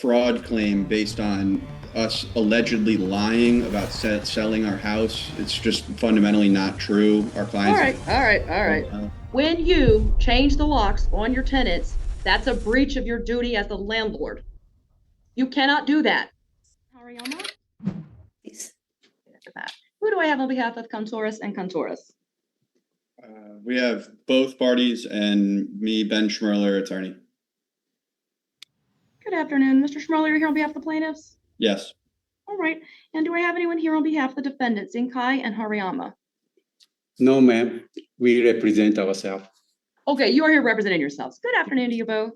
fraud claim based on us allegedly lying about selling our house. It's just fundamentally not true. Our clients. All right. When you change the locks on your tenants, that's a breach of your duty as the landlord. You cannot do that. Hariyama? Please. Who do I have on behalf of Countoris and Countoris? We have both parties and me, Ben Schmerler, attorney. Good afternoon. Mr. Schmerler, you're here on behalf of the plaintiffs? Yes. All right. And do I have anyone here on behalf of the defendants, Zinkai and Hariyama? No, ma'am. We represent ourselves. Okay, you are here representing yourselves. Good afternoon to you both.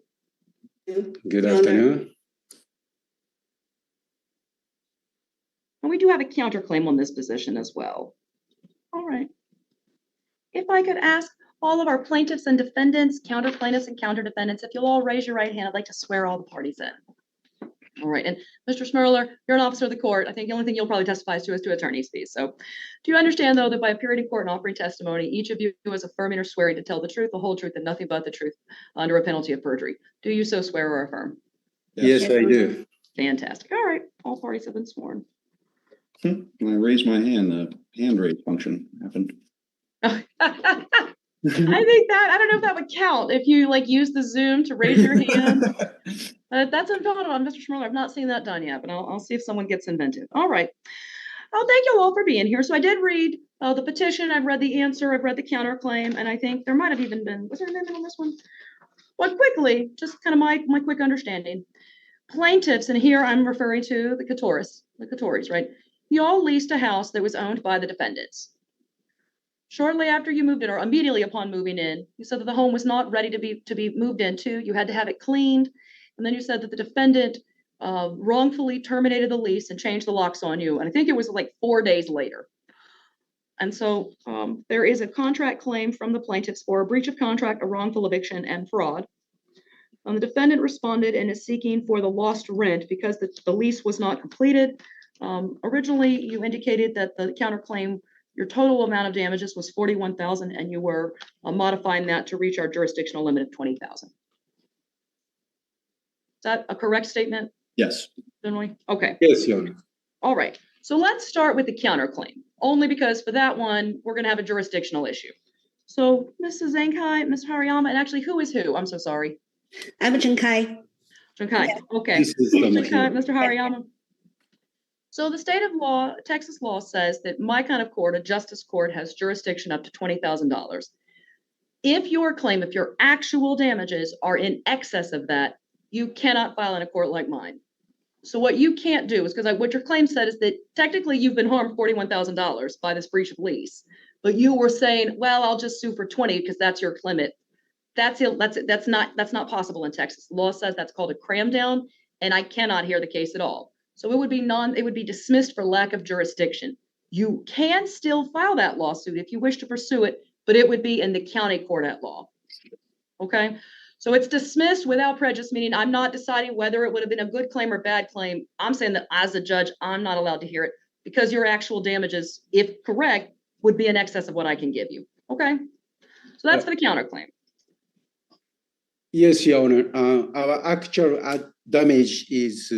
Good afternoon. And we do have a counterclaim on this position as well. All right. If I could ask all of our plaintiffs and defendants, counter plaintiffs and counter defendants, if you'll all raise your right hand, I'd like to swear all the parties in. All right. And Mr. Schmerler, you're an officer of the court. I think the only thing you'll probably testify to is to attorney's fees. So do you understand, though, that by appearing in court and offering testimony, each of you is affirming or swearing to tell the truth, the whole truth, and nothing but the truth under a penalty of perjury? Do you so swear or affirm? Yes, I do. Fantastic. All right. All parties have been sworn. When I raised my hand, the hand raise function happened. I think that, I don't know if that would count if you like use the Zoom to raise your hand. That's unfounded on Mr. Schmerler. I've not seen that done yet, but I'll see if someone gets inventive. All right. I'll thank you all for being here. So I did read the petition. I've read the answer. I've read the counterclaim. And I think there might have even been, was there an amendment on this one? Well, quickly, just kind of my quick understanding. Plaintiffs, and here I'm referring to the Couttoris, right? You all leased a house that was owned by the defendants. Shortly after you moved in, or immediately upon moving in, you said that the home was not ready to be moved into. You had to have it cleaned. And then you said that the defendant wrongfully terminated the lease and changed the locks on you. And I think it was like 4 days later. And so there is a contract claim from the plaintiffs for a breach of contract, a wrongful eviction, and fraud. The defendant responded and is seeking for the lost rent because the lease was not completed. Originally, you indicated that the counterclaim, your total amount of damages was $41,000, and you were modifying that to reach our jurisdictional limit of $20,000. Is that a correct statement? Yes. Generally? Okay. Yes, Your Honor. All right. So let's start with the counterclaim, only because for that one, we're going to have a jurisdictional issue. So Mrs. Zenkai, Ms. Hariyama, and actually, who is who? I'm so sorry. I'm Junkai. Junkai. Yeah. Okay. This is Junkai, Mr. Hariyama. So the state of law, Texas law says that my kind of court, a justice court, has jurisdiction up to $20,000. If your actual damages are in excess of that, you cannot file in a court like mine. So what you can't do is, because what your claim said is that technically you've been harmed $41,000 by this breach of lease, but you were saying, well, I'll just sue for 20 because that's your limit. That's not possible in Texas. Law says that's called a cram down, and I cannot hear the case at all. So it would be dismissed for lack of jurisdiction. You can still file that lawsuit if you wish to pursue it, but it would be in the county court at law. Okay. So it's dismissed without prejudice, meaning I'm not deciding whether it would have been a good claim or bad claim. I'm saying that as a judge, I'm not allowed to hear it because your actual damages, if correct, would be in excess of what I can give you. Okay. So that's for the counterclaim. Yes, Your Honor. Our actual damage is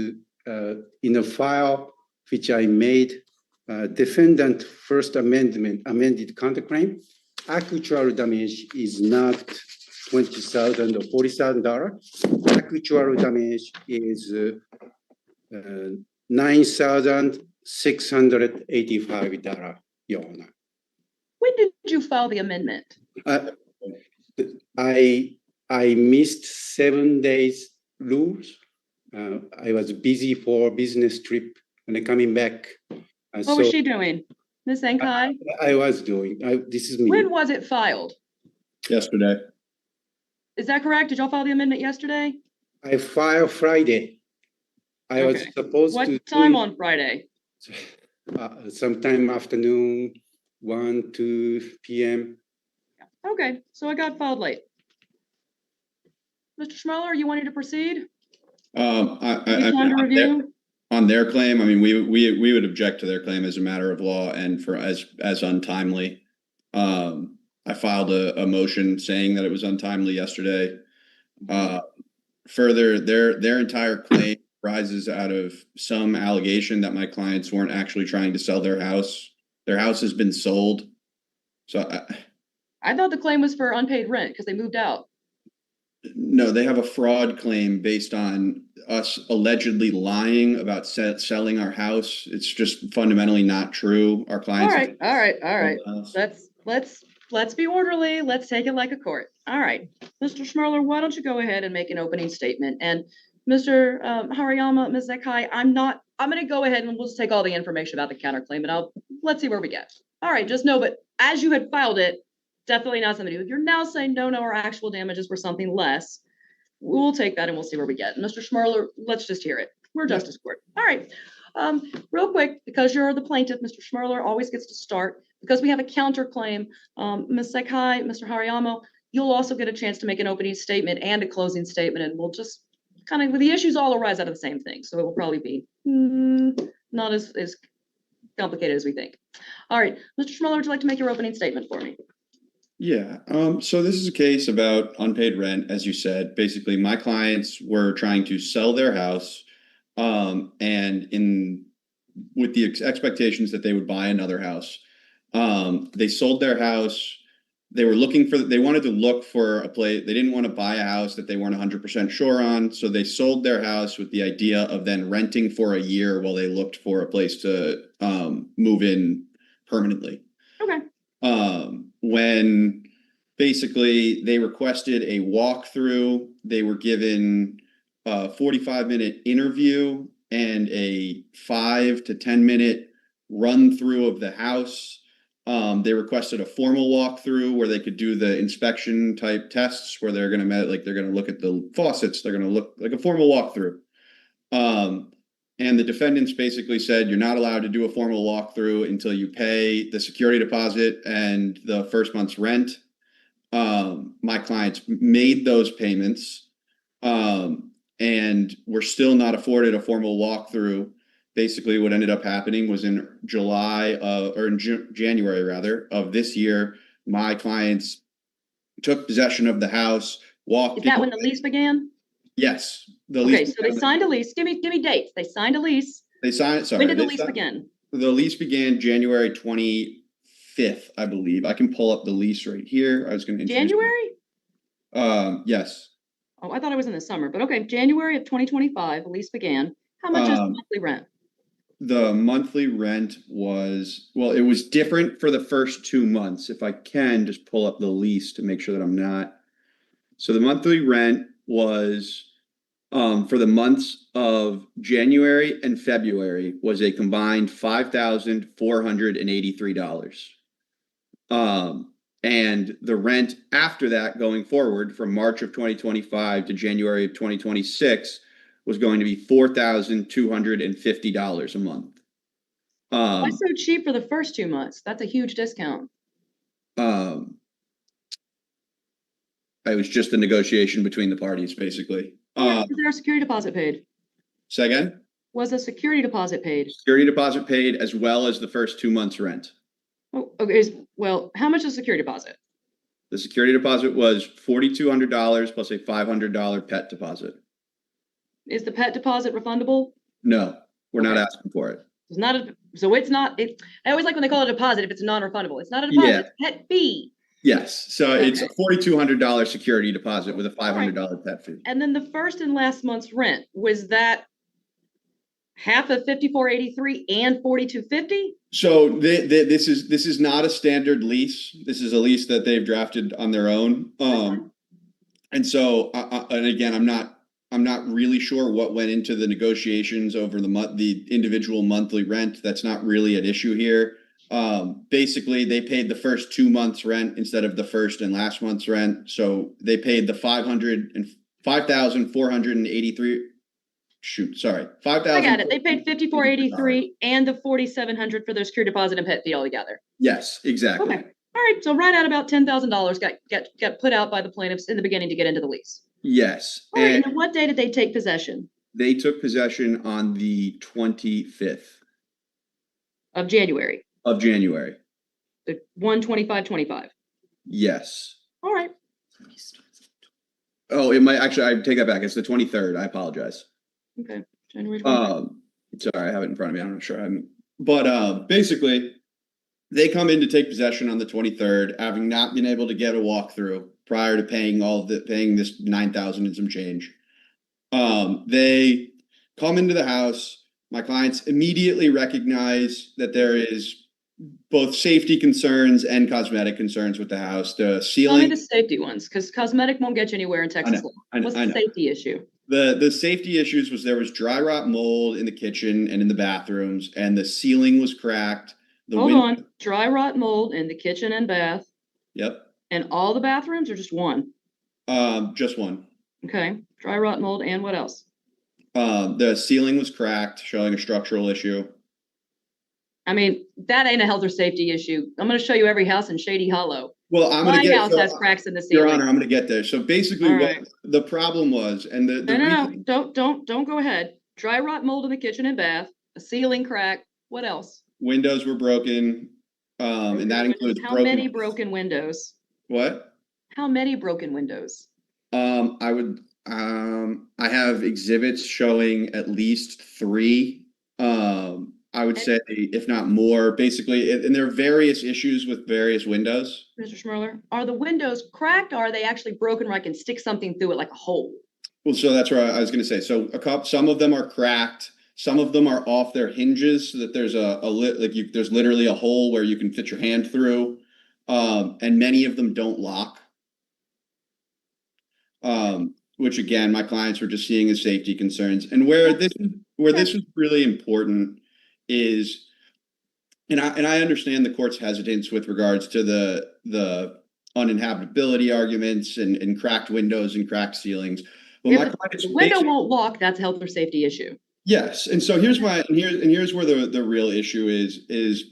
in a file which I made. Defendant first amended counterclaim. Actual damage is not $20,000 or $40,000. Actual damage is $9,685, Your Honor. When did you file the amendment? I missed 7 days rules. I was busy for business trip and coming back. What was she doing? Ms. Zenkai? I was doing. This is me. When was it filed? Yesterday. Is that correct? Did y'all file the amendment yesterday? I filed Friday. I was supposed to. What time on Friday? Sometime afternoon, 1, 2 p.m. Okay, so it got filed late. Mr. Schmeller, are you wanting to proceed? On their claim, I mean, we would object to their claim as a matter of law and for as untimely. I filed a motion saying that it was untimely yesterday. Further, their entire claim arises out of some allegation that my clients weren't actually trying to sell their house. Their house has been sold. So I thought the claim was for unpaid rent because they moved out. no, they have a fraud claim based on us allegedly lying about selling our house. It's just fundamentally not true. Our All clients. right, all right, all right. Let's be orderly. Let's take it like a court. All right, Mr. Schmerler, why don't you go ahead and make an opening statement? And Mr. Hariyama, Ms. Zekai, I'm going to go ahead and we'll just take all the information about the counterclaim and let's see where we get. All right, just know, but as you had filed it, definitely not somebody. If you're now saying no, our actual damages were something less, we'll take that and we'll see where we get. Mr. Schmerler, let's just hear it. We're justice court. All right. Real quick, because you're the plaintiff, Mr. Schmerler always gets to start. Because we have a counterclaim, Ms. Zekai, Mr. Hariyama, you'll also get a chance to make an opening statement and a closing statement, and we'll just kind of, the issues all arise out of the same thing. So it will probably be not as complicated as we think. All right, Mr. Schmerler, would you like to make your opening statement for me? Yeah. So this is a case about unpaid rent, as you said. Basically, my clients were trying to sell their house, and with the expectations that they would buy another house. They sold their house. They wanted to look for a place. They didn't want to buy a house that they weren't 100% sure on. So they sold their house with the idea of then renting for a year while they looked for a place to move in permanently. Okay. When basically they requested a walkthrough, they were given a 45-minute interview and a 5 to 10-minute run through of the house. They requested a formal walkthrough where they could do the inspection type tests where they're going to look at the faucets. They're going to look like a formal walkthrough. And the defendants basically said, you're not allowed to do a formal walkthrough until you pay the security deposit and the first month's rent. My clients made those payments, and were still not afforded a formal walkthrough. Basically, what ended up happening was in January rather of this year, my clients took possession of the house, walked. Is that when the lease began? Yes. Okay, so they signed a lease. Give me dates. They signed a lease. Sorry. When did the lease begin? The lease began January 25th, I believe. I can pull up the lease right here. I was going to January? Yes. Oh, I thought it was in the summer, but okay, January of 2025, the lease began. How much is the monthly rent? The monthly rent was, well, it was different for the first 2 months. If I can just pull up the lease to make sure that I'm not. So the monthly rent was for the months of January and February was a combined $5,483. And the rent after that going forward from March of 2025 to January of 2026 was going to be $4,250 a month. Why so cheap for the first 2 months? That's a huge discount. It was just a negotiation between the parties, basically. Was there a security deposit paid? Say again? Was a security deposit paid? Security deposit paid as well as the first 2 months rent. Oh, okay. Well, how much is security deposit? The security deposit was $4,200 plus a $500 pet deposit. Is the pet deposit refundable? No, we're not asking for it. It's not I always like when they call it a deposit if it's non-refundable. It's not a deposit, it's a pet fee. Yes, so it's a $4,200 security deposit with a $500 pet fee. And then the first and last month's rent, was that half of $5,483 and $4,250? So this is not a standard lease. This is a lease that they've drafted on their own. And so, and again, I'm not really sure what went into the negotiations over the individual monthly rent. That's not really an issue here. Basically, they paid the first 2 months rent instead of the first and last month's rent. So they paid the $5,483. Shoot, sorry, $5,000. I got it. They paid $5,483 and the $4,700 for their security deposit and pet fee altogether. Yes, exactly. Okay. All right. So right at about $10,000 got put out by the plaintiffs in the beginning to get into the lease. Yes. All right. And what day did they take possession? They took possession on the 25th of January. Of January. The 1/25/25. Yes. All right. Oh, it might actually. I take that back. It's the 23rd. I apologize. Okay. January 23rd. Sorry, I have it in front of me. I'm not sure. But basically, they come in to take possession on the 23rd, having not been able to get a walkthrough prior to paying this 9,000 and some change. They come into the house. My clients immediately recognize that there is both safety concerns and cosmetic concerns with the house. The Tell me ceiling. the safety ones, because cosmetic won't get you anywhere in Texas law. What's the safety issue? The safety issues was there was dry rot mold in the kitchen and in the bathrooms, and the ceiling was cracked. Hold on, dry rot mold in the kitchen and bath. Yep. And all the bathrooms or just one? Just one. Okay, dry rot mold and what else? The ceiling was cracked, showing a structural issue. I mean, that ain't a health or safety issue. I'm going to show you every house in Shady Hollow. Well, My house has cracks in the ceiling. Your Honor, I'm going to get there. So basically, All what right. the problem was, and the No, don't go ahead. Dry rot mold in the kitchen and bath, a ceiling crack. What else? Windows were broken, and that includes how many broken windows? What? How many broken windows? I have exhibits showing at least 3. I would say, if not more, basically, and there are various issues with various windows. Mr. Schmerler, are the windows cracked or are they actually broken where I can stick something through it like a hole? Well, so that's what I was going to say. So some of them are cracked. Some of them are off their hinges so that there's there's literally a hole where you can fit your hand through. And many of them don't lock. Which again, my clients were just seeing as safety concerns. And where this is really important is, and I understand the court's hesitance with regards to the uninhabitability arguments and cracked windows and cracked ceilings. But my clients, the window won't lock, that's a health or safety issue. Yes, and so here's where the real issue is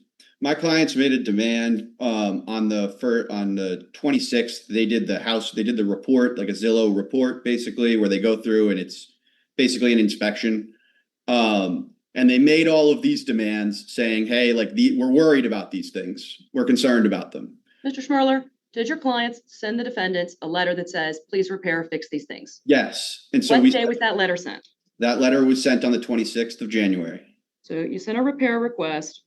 my clients made a demand on the 26th. They did the report, like a Zillow report, basically, where they go through and it's basically an inspection. And they made all of these demands saying, hey, we're worried about these things. We're concerned about them. Mr. Schmerler, did your clients send the defendants a letter that says, please repair or fix these things? Yes. And so what day was that letter sent? That letter was sent on the 26th of January. So you sent a repair request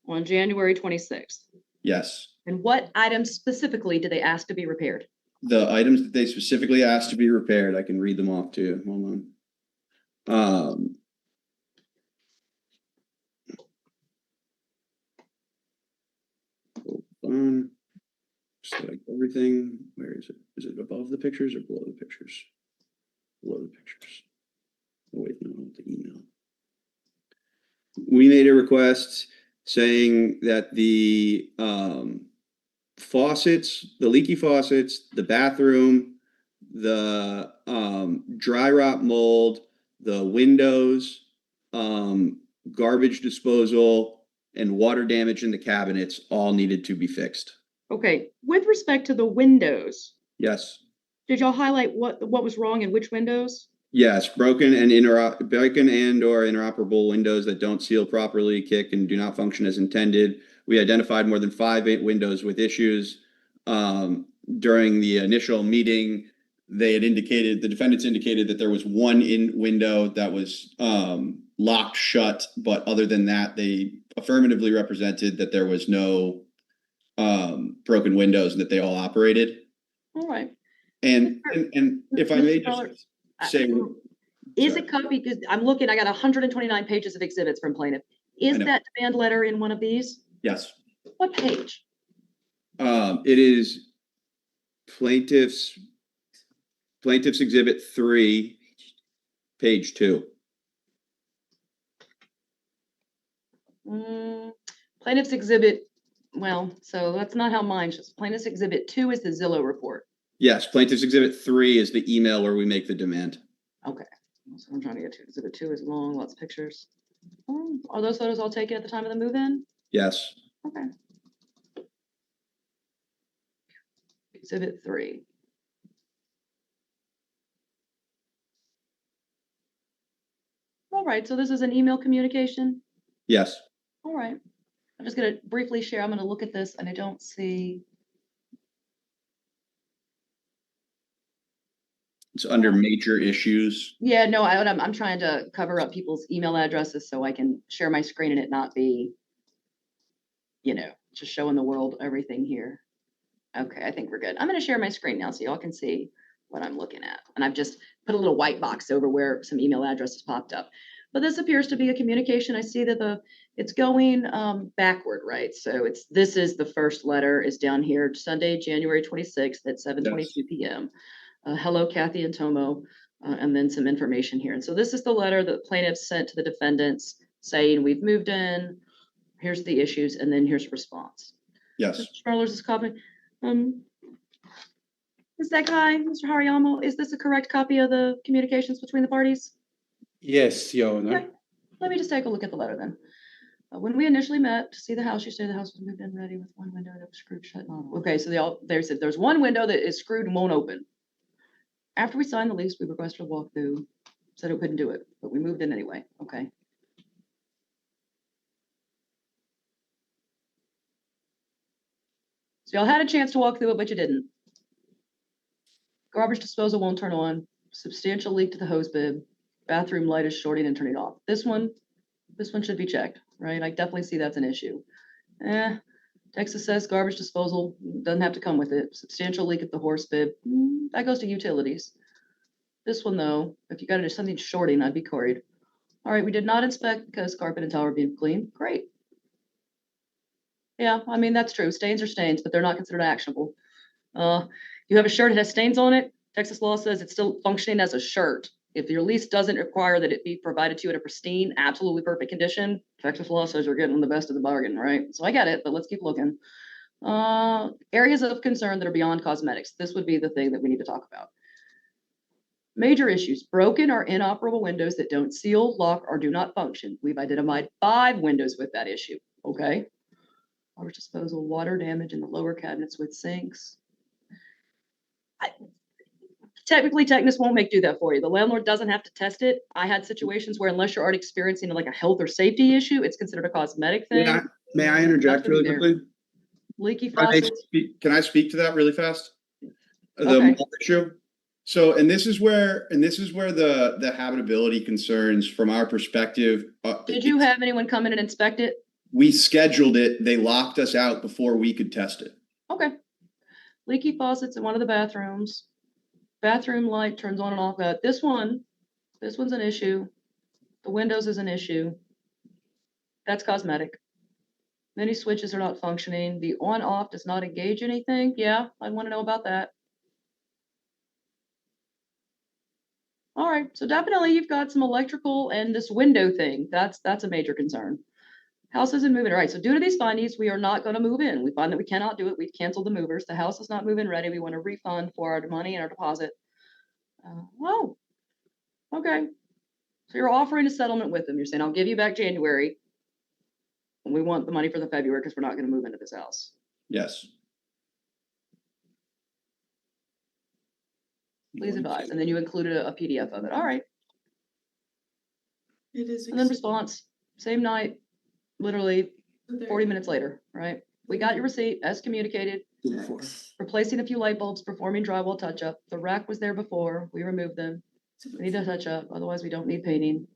on January 26th. Yes. And what items specifically did they ask to be repaired? The items that they specifically asked to be repaired, I can read them off to you. Hold on. Select everything. Where is it? Is it above the pictures or below the pictures? Below the pictures. Oh, wait, no, the email. We made a request saying that the faucets, the leaky faucets, the bathroom, the dry rot mold, the windows, garbage disposal, and water damage in the cabinets all needed to be fixed. Okay, with respect to the windows. Yes. Did y'all highlight what was wrong in which windows? Yes, broken and or inoperable windows that don't seal properly, kick, and do not function as intended. We identified more than 5 windows with issues. During the initial meeting, the defendants indicated that there was one window that was locked shut, but other than that, they affirmatively represented that there was no broken windows and that they all operated. All right. And if I may just say, is it copied? Because I'm looking, I got 129 pages of exhibits from plaintiff. Is that demand letter in one of these? Yes. What page? It is plaintiff's exhibit 3, page 2. Plaintiff's exhibit, well, so that's not how mine shows. Plaintiff's exhibit 2 is the Zillow report. Yes, plaintiff's exhibit 3 is the email where we make the demand. Okay, so I'm trying to get to exhibit 2 is long, lots of pictures. Are those photos all taken at the time of the move-in? Yes. Okay. Exhibit 3. All right, so this is an email communication? Yes. All right. I'm just going to briefly share. I'm going to look at this and I don't see. It's under major issues. Yeah, no, I'm trying to cover up people's email addresses so I can share my screen and it not be, just showing the world everything here. Okay, I think we're good. I'm gonna share my screen now so y'all can see what I'm looking at. And I've just put a little white box over where some email addresses popped up. But this appears to be a communication. I see that it's going backward, right? So this is the first letter is down here, Sunday, January 26th at 7:22 p.m. Hello, Kathy and Tomo, and then some information here. And so this is the letter that plaintiffs sent to the defendants saying we've moved in, here's the issues, and then here's a response. Yes. Mr. Schmerler's is copy. Is that guy, Mr. Hariyama, is this a correct copy of the communications between the parties? Yes, Your Honor. Okay. Let me just take a look at the letter then. When we initially met to see the house, you said the house was moved in ready with one window that was screwed shut. Okay, so they said there's one window that is screwed and won't open. After we signed the lease, we requested a walkthrough, said it couldn't do it, but we moved in anyway. Okay. So y'all had a chance to walk through it, but you didn't. Garbage disposal won't turn on. Substantial leak to the hose bib. Bathroom light is shorting and turning off. This one should be checked, right? I definitely see that's an issue. Texas says garbage disposal doesn't have to come with it. Substantial leak at the horse bib. That goes to utilities. This one though, if you got something shorting, I'd be worried. All right, we did not inspect because carpet and tile are being cleaned. Great. Yeah, I mean, that's true. Stains are stains, but they're not considered actionable. You have a shirt that has stains on it. Texas law says it's still functioning as a shirt. If your lease doesn't require that it be provided to you in a pristine, absolutely perfect condition, Texas law says you're getting the best of the bargain, right? So I get it, but let's keep looking. Areas of concern that are beyond cosmetics. This would be the thing that we need to talk about. Major issues, broken or inoperable windows that don't seal, lock, or do not function. We've identified 5 windows with that issue, okay? Garbage disposal, water damage in the lower cabinets with sinks. Technically, Technus won't do that for you. The landlord doesn't have to test it. I had situations where unless you're already experiencing like a health or safety issue, it's considered a cosmetic thing. May I interject really quickly? Leaky faucets. Can I speak to that really fast? The Okay. mold issue. So, and this is where the habitability concerns from our perspective. Did you have anyone come in and inspect it? We scheduled it. They locked us out before we could test it. Okay. Leaky faucets in one of the bathrooms. Bathroom light turns on and off. This one's an issue. The windows is an issue. That's cosmetic. Many switches are not functioning. The on-off does not engage anything. Yeah, I'd want to know about that. All right, so definitely you've got some electrical and this window thing. That's a major concern. House isn't moving. All right, so due to these findings, we are not going to move in. We find that we cannot do it. We've canceled the movers. The house is not moving ready. We want a refund for our money and our deposit. Whoa. Okay. So you're offering a settlement with them. You're saying, I'll give you back January. And we want the money for the February because we're not going to move into this house. Yes. Please advise. And then you included a PDF of it. All right. It is. And then response, same night, literally 40 minutes later, right? We got your receipt as communicated. Replacing a few light bulbs, performing drywall touch-up. The rack was there before. We removed them. We need to touch up. Otherwise, we don't need painting.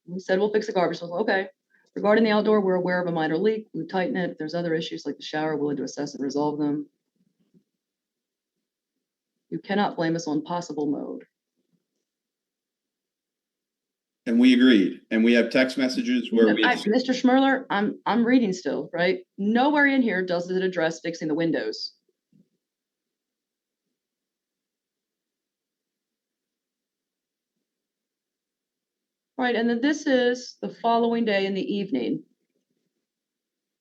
We said we'll fix the garbage. So, okay. Regarding the outdoor, we're aware of a minor leak. We tighten it. If there's other issues like the shower, willing to assess and resolve them. You cannot blame us on possible mode. And we agreed. And we have text messages where we. Mr. Schmerler, I'm reading still, right? Nowhere in here does it address fixing the windows. Right, and then this is the following day in the evening.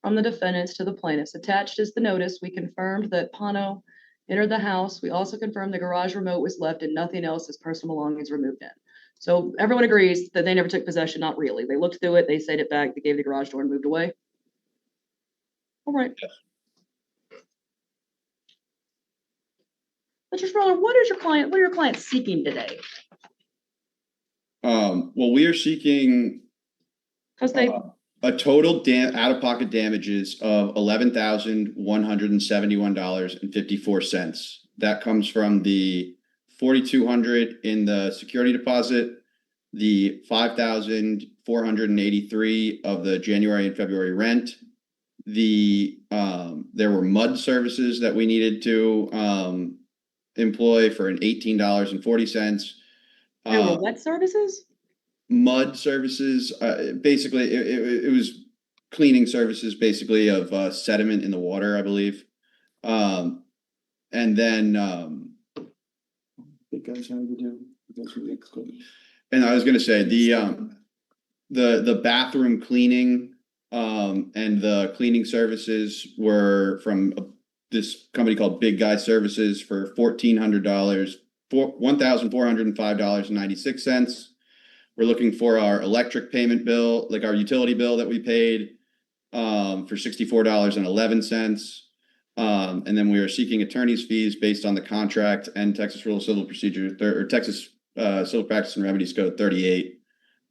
From the defendants to the plaintiffs. Attached is the notice. We confirmed that Pano entered the house. We also confirmed the garage remote was left and nothing else as personal belongings were moved in. So everyone agrees that they never took possession. Not really. They looked through it. They said it back. They gave the garage door and moved away. All right. Yes. Mr. Schmerler, what are your clients seeking today? Well, we are seeking Because they a total out-of-pocket damages of $11,171.54. That comes from the 4,200 in the security deposit, the 5,483 of the January and February rent. There were mud services that we needed to employ for an $18.40. There were what services? Mud services, basically it was cleaning services basically of sediment in the water, I believe. And then Big guys have to do. and I was gonna say the bathroom cleaning and the cleaning services were from this company called Big Guy Services for $1,400, $1,405.96. We're looking for our electric payment bill, like our utility bill that we paid for $64.11. And then we are seeking attorney's fees based on the contract and Texas Rule of Civil Procedure or Texas Civil Practice and Remedies Code 38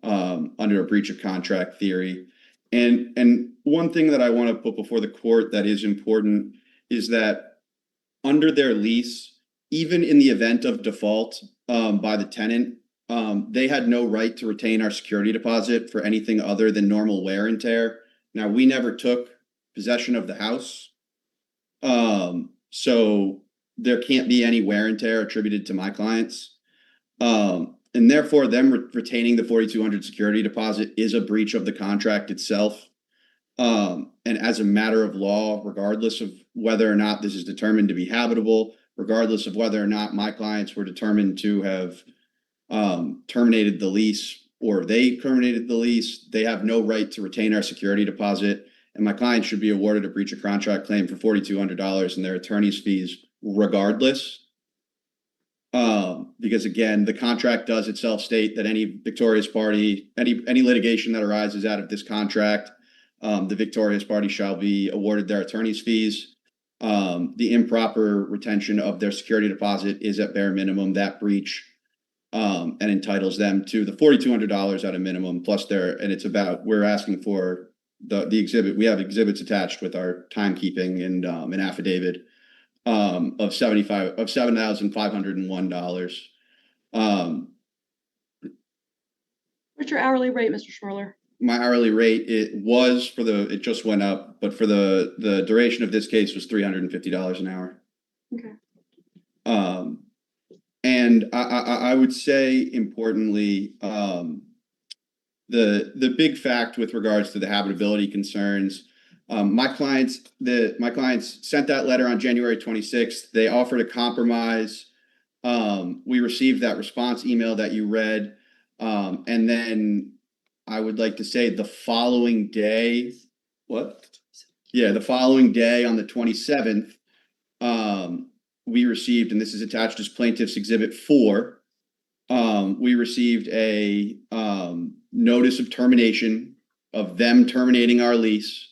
under a breach of contract theory. And one thing that I want to put before the court that is important is that under their lease, even in the event of default by the tenant, they had no right to retain our security deposit for anything other than normal wear and tear. Now, we never took possession of the house. So there can't be any wear and tear attributed to my clients. And therefore them retaining the 4,200 security deposit is a breach of the contract itself. And as a matter of law, regardless of whether or not this is determined to be habitable, regardless of whether or not my clients were determined to have terminated the lease or they terminated the lease, they have no right to retain our security deposit. And my client should be awarded a breach of contract claim for $4,200 and their attorney's fees regardless. Because again, the contract does itself state that any victorious party, any litigation that arises out of this contract, the victorious party shall be awarded their attorney's fees. The improper retention of their security deposit is at bare minimum that breach, and entitles them to the $4,200 at a minimum plus we're asking for the exhibit. We have exhibits attached with our timekeeping and an affidavit of $7,501. What's your hourly rate, Mr. Schmerler? My hourly rate, it just went up, but for the duration of this case was $350 an hour. Okay. And I would say importantly, the big fact with regards to the habitability concerns, my clients sent that letter on January 26th. They offered a compromise. We received that response email that you read. And then I would like to say the following day, the following day on the 27th, we received, and this is attached as Plaintiff's Exhibit 4, we received a notice of termination of them terminating our lease.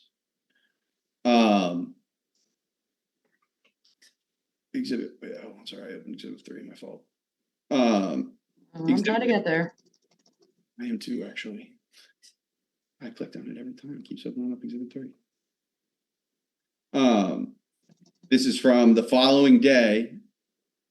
Exhibit 3, my fault. I'm trying to get there. I am too, actually. I clicked on it every time. It keeps opening up Exhibit 3. This is from the following day,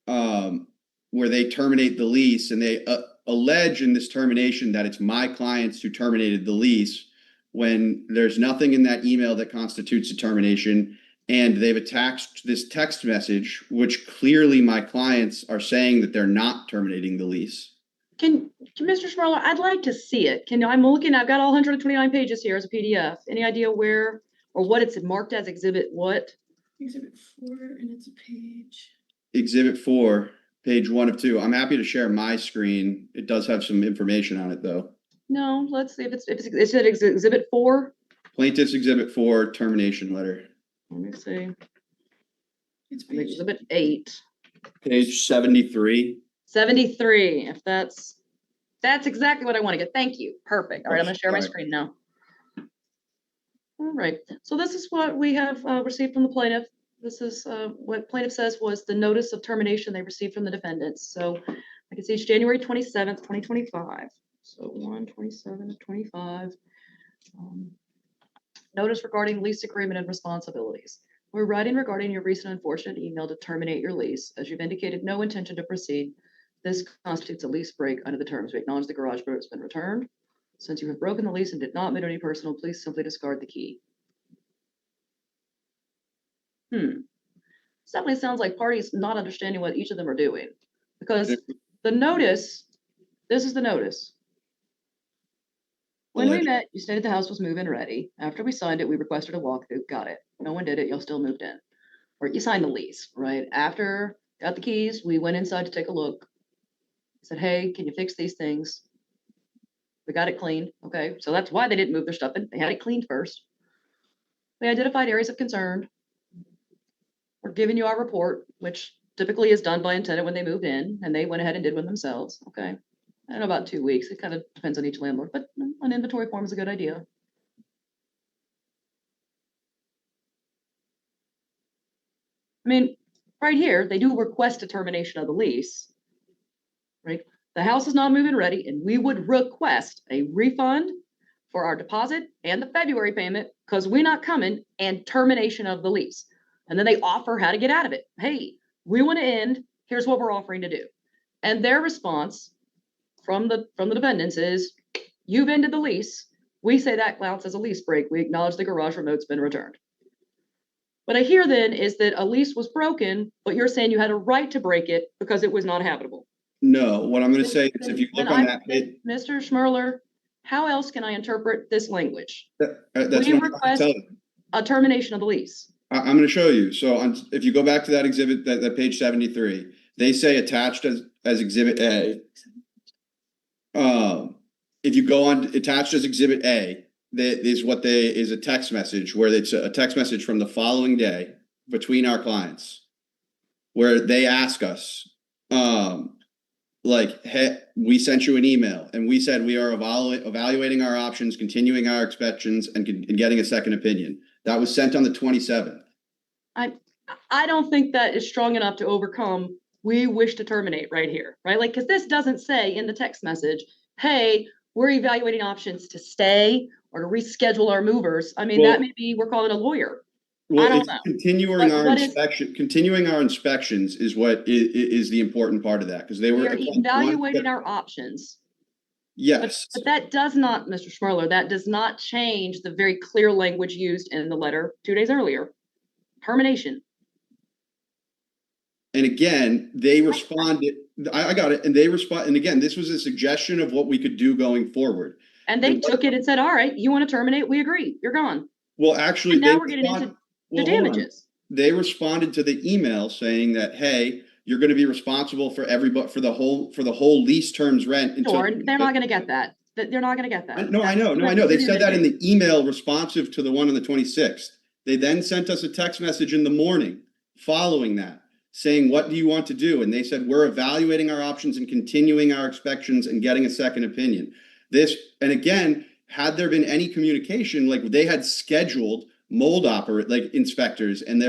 where they terminate the lease, and they allege in this termination that it's my clients who terminated the lease when there's nothing in that email that constitutes a termination. And they've attached this text message, which clearly my clients are saying that they're not terminating the lease. Can Mr. Schmerler, I'd like to see it. I've got all 129 pages here as a PDF. Any idea where or what it's marked as exhibit what? Exhibit 4, and it's a page. Exhibit 4, page 1 of 2. I'm happy to share my screen. It does have some information on it though. No, let's see if it's exhibit 4. Plaintiff's Exhibit 4, termination letter. Let me see. It's page Exhibit 8. Page 73. 73. If that's exactly what I want to get. Thank you. Perfect. All right, I'm going to share my screen now. All right. So this is what we have received from the plaintiff. This is what plaintiff says was the notice of termination they received from the defendants. So I can see it's January 27th, 2025. So 1/27/25. Notice regarding lease agreement and responsibilities. We're writing regarding your recent unfortunate email to terminate your lease. As you've indicated no intention to proceed, this constitutes a lease break under the terms. We acknowledge the garage door has been returned. Since you have broken the lease and did not admit any personal, please simply discard the key. Definitely sounds like parties not understanding what each of them are doing. Because the notice, this is the notice. When we met, you stated the house was move-in ready. After we signed it, we requested a walkthrough. Got it. No one did it. Y'all still moved in. Or you signed the lease, right? After got the keys, we went inside to take a look. Said, hey, can you fix these things? We got it cleaned. Okay. So that's why they didn't move their stuff in. They had it cleaned first. We identified areas of concern. We're giving you our report, which typically is done by a tenant when they move in, and they went ahead and did one themselves. Okay. I don't know about 2 weeks. It kind of depends on each landlord, but an inventory form is a good idea. I mean, right here, they do request a termination of the lease, right? The house is not move-in ready, and we would request a refund for our deposit and the February payment because we're not coming, and termination of the lease. And then they offer how to get out of it. Hey, we want to end. Here's what we're offering to do. And their response from the defendants is, you've ended the lease. We say that counts as a lease break. We acknowledge the garage remote's been returned. What I hear then is that a lease was broken, but you're saying you had a right to break it because it was not habitable. No, what I'm going to say is if you look on that, Mr. Schmerler, how else can I interpret this language? that's We what request I'm telling you. a termination of the lease. I'm going to show you. So if you go back to that exhibit, that page 73, they say attached as exhibit A. If you go on attached as exhibit A, that is a text message where it's a text message from the following day between our clients, where they ask us, like, hey, we sent you an email and we said we are evaluating our options, continuing our inspections, and getting a second opinion. That was sent on the 27th. I don't think that is strong enough to overcome. We wish to terminate right here, right? Like, because this doesn't say in the text message, hey, we're evaluating options to stay or to reschedule our movers. I mean, that may be, we're calling a lawyer. Well, I don't it's know. continuing our inspections is what is the important part of that, because they were We are evaluating our options. Yes. But that does not, Mr. Schmerler, that does not change the very clear language used in the letter 2 days earlier. Termination. And again, they responded, I got it, and they respond, and again, this was a suggestion of what we could do going forward. And they took it and said, all right, you want to terminate? We agree. You're gone. Well, actually, and now we're getting into the damages. They responded to the email saying that, hey, you're going to be responsible for for the whole lease terms rent. Sure, they're not going to get that. They're not going to get that. No, I know. They said that in the email responsive to the one on the 26th. They then sent us a text message in the morning following that, saying, what do you want to do? And they said, we're evaluating our options and continuing our inspections and getting a second opinion. And again, had there been any communication, like they had scheduled inspectors, and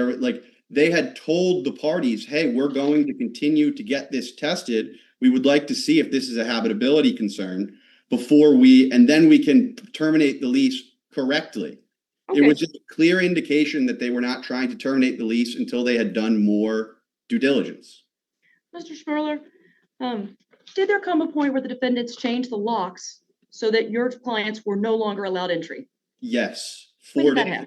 they had told the parties, hey, we're going to continue to get this tested. We would like to see if this is a habitability concern and then we can terminate the lease correctly. Okay. It was just a clear indication that they were not trying to terminate the lease until they had done more due diligence. Mr. Schmerler, did there come a point where the defendants changed the locks so that your clients were no longer allowed entry? Yes. 4 days.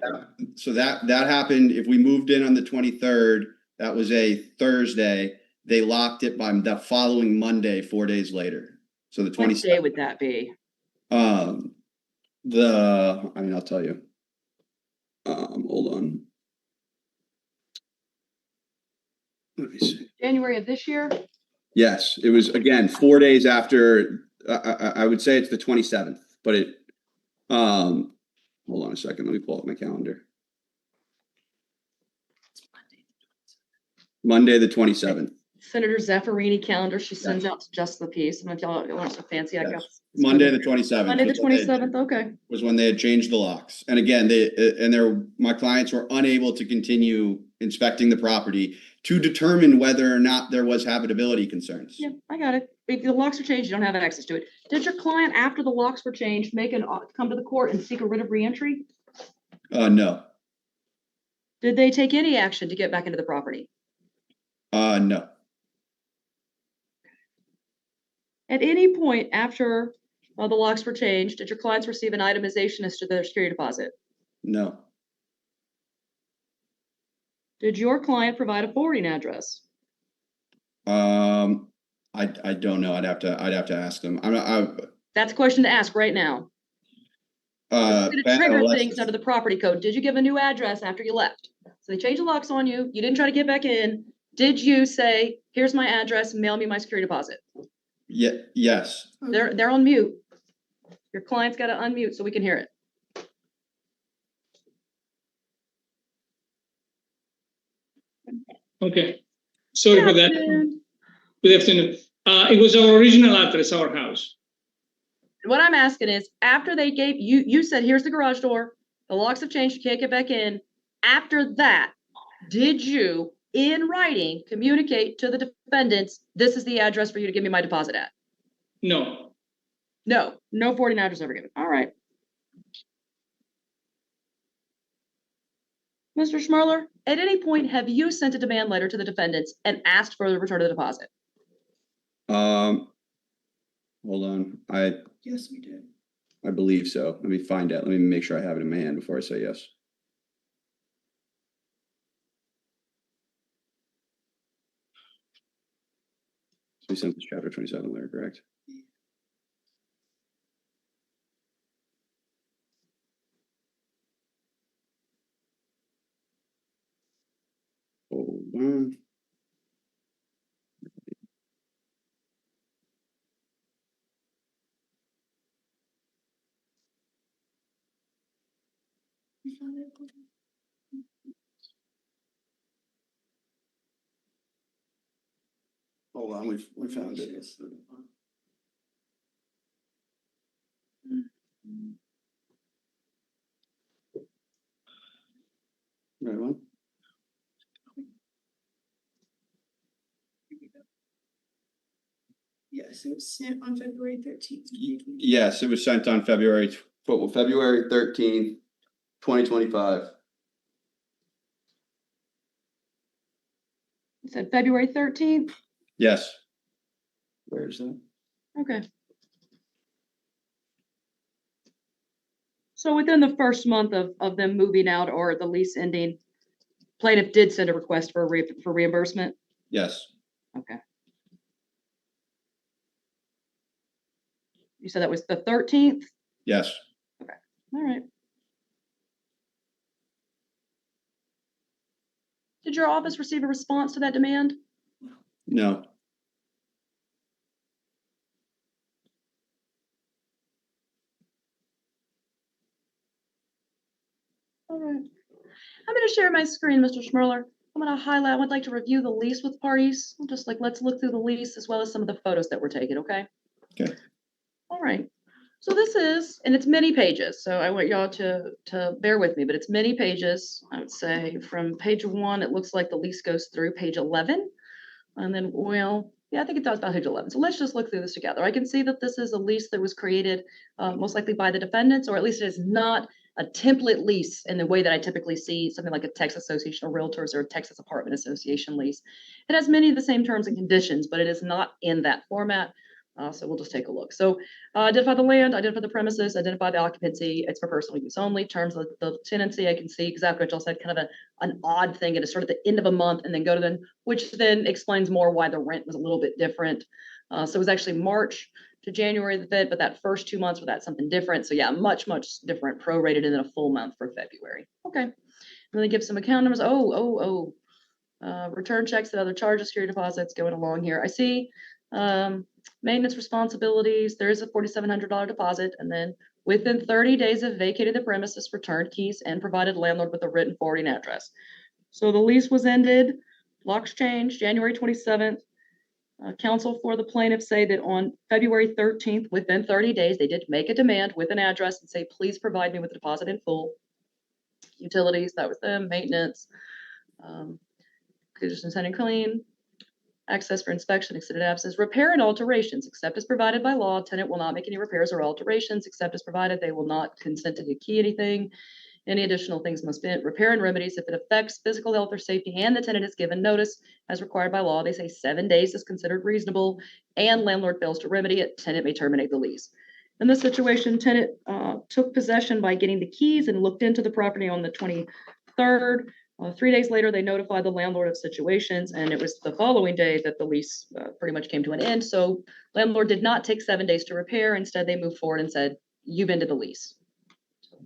So that happened. If we moved in on the 23rd, that was a Thursday. They locked it by the following Monday, 4 days later. So the 27th. What day would that be? I'll tell you. Hold on. Let me see. January of this year? Yes, it was, again, 4 days after. I would say it's the 27th, but hold on a second. Let me pull up my calendar. Monday the 27th. Senator Zaffarini calendar. She sends out just the piece. And if y'all want so fancy, I guess. Monday the 27th. Monday the 27th. Okay. Was when they had changed the locks. And again, my clients were unable to continue inspecting the property to determine whether or not there was habitability concerns. Yeah, I got it. If the locks are changed, you don't have access to it. Did your client, after the locks were changed, come to the court and seek a writ of reentry? No. Did they take any action to get back into the property? No, At any point after the locks were changed, did your clients receive an itemization as to their security deposit? no, Did your client provide a forwarding address? I don't know. I'd have to ask them. I'm not, That's a question to ask right now. It's gonna Ben, trigger Alexis- things under the property code. Did you give a new address after you left? So they changed the locks on you. You didn't try to get back in. Did you say, here's my address, mail me my security deposit? Yeah, yes. They're on mute. Your client's got to unmute so we can hear it. Okay, sorry for that. Good Good afternoon. It was our original address, our house. What I'm asking is, after they gave you, you said, here's the garage door, the locks have changed, you can't get back in. After that, did you, in writing, communicate to the defendants, this is the address for you to give me my deposit at? No, No forwarding address ever given. All right. Mr. Schmerler, at any point, have you sent a demand letter to the defendants and asked for the return of the deposit? Hold on. Yes, we did. I believe so. Let me find out. Let me make sure I have it in my hand before I say yes. So we sent this chapter 27 letter, correct? Hold on. We found it. Hold on, we found it. Right one? Yes, it was sent on February 13th. Yes, it was sent on February 13th, 2025. You said February 13th? Yes. Where is that? Okay. So within the first month of them moving out or the lease ending, plaintiff did send a request for reimbursement? Yes. Okay. You said that was the 13th? Yes. All right. Did your office receive a response to that demand? No. All right. I'm going to share my screen, Mr. Schmerler. I'm going to highlight, I would like to review the lease with parties. Just like, let's look through the lease as well as some of the photos that were taken, okay? Okay. All right. So this is, and it's many pages, so I want y'all to bear with me, but it's many pages. I would say from page 1, it looks like the lease goes through page 11. And then, well, yeah, I think it does about page 11. So let's just look through this together. I can see that this is a lease that was created most likely by the defendants, or at least it is not a template lease in the way that I typically see something like a Texas Association of Realtors or a Texas Apartment Association lease. It has many of the same terms and conditions, but it is not in that format. So we'll just take a look. So identify the land, identify the premises, identify the occupancy. It's for personal use only. Terms of the tenancy, I can see exactly what y'all said, kind of an odd thing. It is sort of the end of a month and then go to then, which then explains more why the rent was a little bit different. So it was actually March to January the 5th, but that first 2 months were that something different. So yeah, much different, prorated, and then a full month for February. Okay. And then they give some account numbers. Return checks and other charges, security deposits going along here. I see maintenance responsibilities. There is a $4,700 deposit, and then within 30 days of vacating the premises, returned keys and provided landlord with a written forwarding address. So the lease was ended, locks changed January 27th. Counsel for the plaintiff say that on February 13th, within 30 days, they did make a demand with an address and say, please provide me with a deposit in full. Utilities, that was them, maintenance, conditions and clean, access for inspection, extended absence, repair and alterations, except as provided by law. Tenant will not make any repairs or alterations except as provided. They will not consent to key anything. Any additional things must be repair and remedies if it affects physical health or safety and the tenant is given notice as required by law. They say 7 days is considered reasonable and landlord fails to remedy it, tenant may terminate the lease. In this situation, tenant took possession by getting the keys and looked into the property on the 23rd. 3 days later, they notified the landlord of situations, and it was the following day that the lease pretty much came to an end. So landlord did not take 7 days to repair. Instead, they moved forward and said, you've ended the lease. So,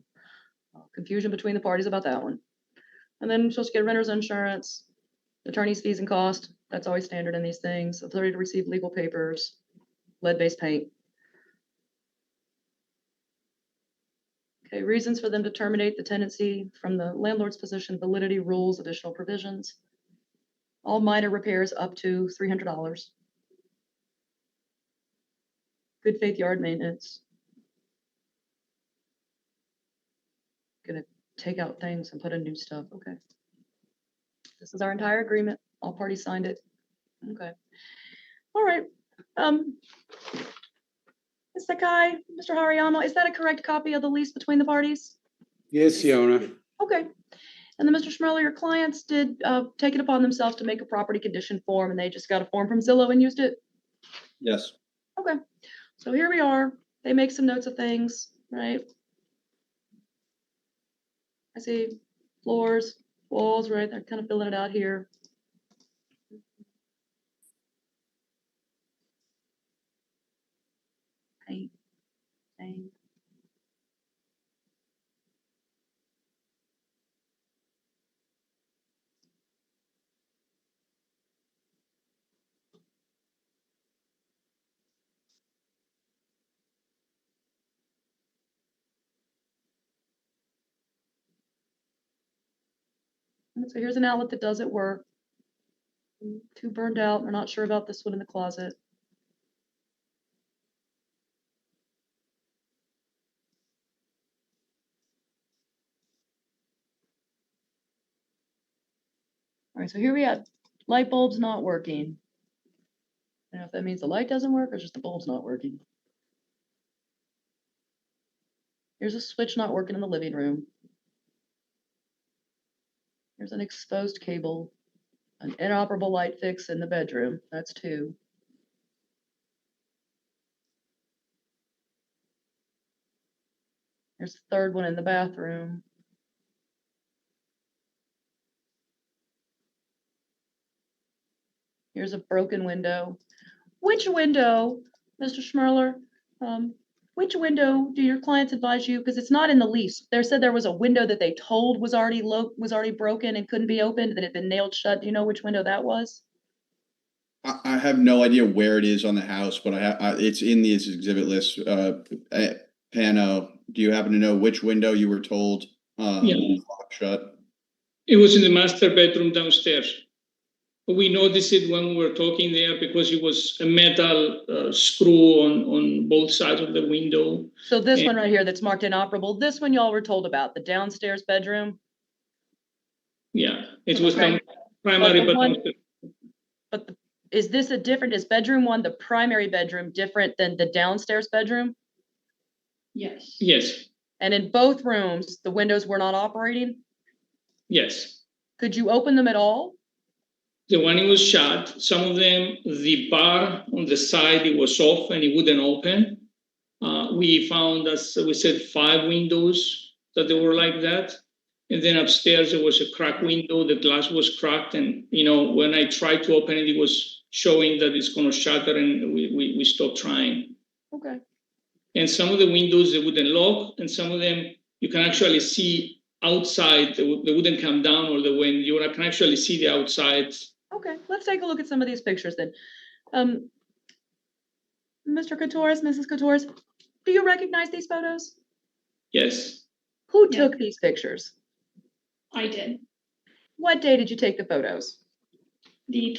confusion between the parties about that one. And then supposed to get renter's insurance, attorney's fees and cost. That's always standard in these things. Authority to receive legal papers, lead-based paint. Okay, reasons for them to terminate the tenancy from the landlord's position, validity rules, additional provisions. All minor repairs up to $300. Good faith yard maintenance. Gonna take out things and put in new stuff, okay. This is our entire agreement, all parties signed it, okay. All right, Ms. Sakai, Mr. Hariyama, is that a correct copy of the lease between the parties? Yes, Your Honor. Okay. And then Mr. Schmerler, your clients did take it upon themselves to make a property condition form and they just got a form from Zillow and used it? Yes. Okay. So here we are. They make some notes of things, right? I see floors, walls, right? They're kind of filling it out here. Paint, paint. And so here's an outlet that doesn't work. 2 burned out. We're not sure about this one in the closet. All right, so here we have light bulbs not working. I don't know if that means the light doesn't work or just the bulb's not working. Here's a switch not working in the living room. Here's an exposed cable, an inoperable light fix in the bedroom. That's 2. There's the 3rd one in the bathroom. Here's a broken window. Which window, Mr. Schmerler, which window do your clients advise you? Because it's not in the lease. They said there was a window that they told was already broken and couldn't be opened, that had been nailed shut. Do you know which window that was? I have no idea where it is on the house, but it's in this exhibit list. Pano, do you happen to know which window you were told was locked shut? It was in the master bedroom downstairs. We noticed it when we were talking there because it was a metal screw on both sides of the window. So this one right here that's marked inoperable, this one y'all were told about, the downstairs bedroom? Yeah, it was Okay. primary, But is this is bedroom 1, the primary bedroom, different than the downstairs bedroom? Yes. Yes, And in both rooms, the windows were not operating? yes. Could you open them at all? The one it was shut. Some of them, the bar on the side, it was off and it wouldn't open. We found, as we said, 5 windows that they were like that. And then upstairs, there was a cracked window. The glass was cracked. And, when I tried to open it, it was showing that it's going to shatter and we stopped trying. Okay. And some of the windows, they wouldn't lock. And some of them, you can actually see outside. They wouldn't come down all the way. You can actually see the outside. Okay, let's take a look at some of these pictures then. Mr. Coutures, Mrs. Coutures, do you recognize these photos? Yes. Who Yeah. took these pictures? I did. What day did you take the photos? I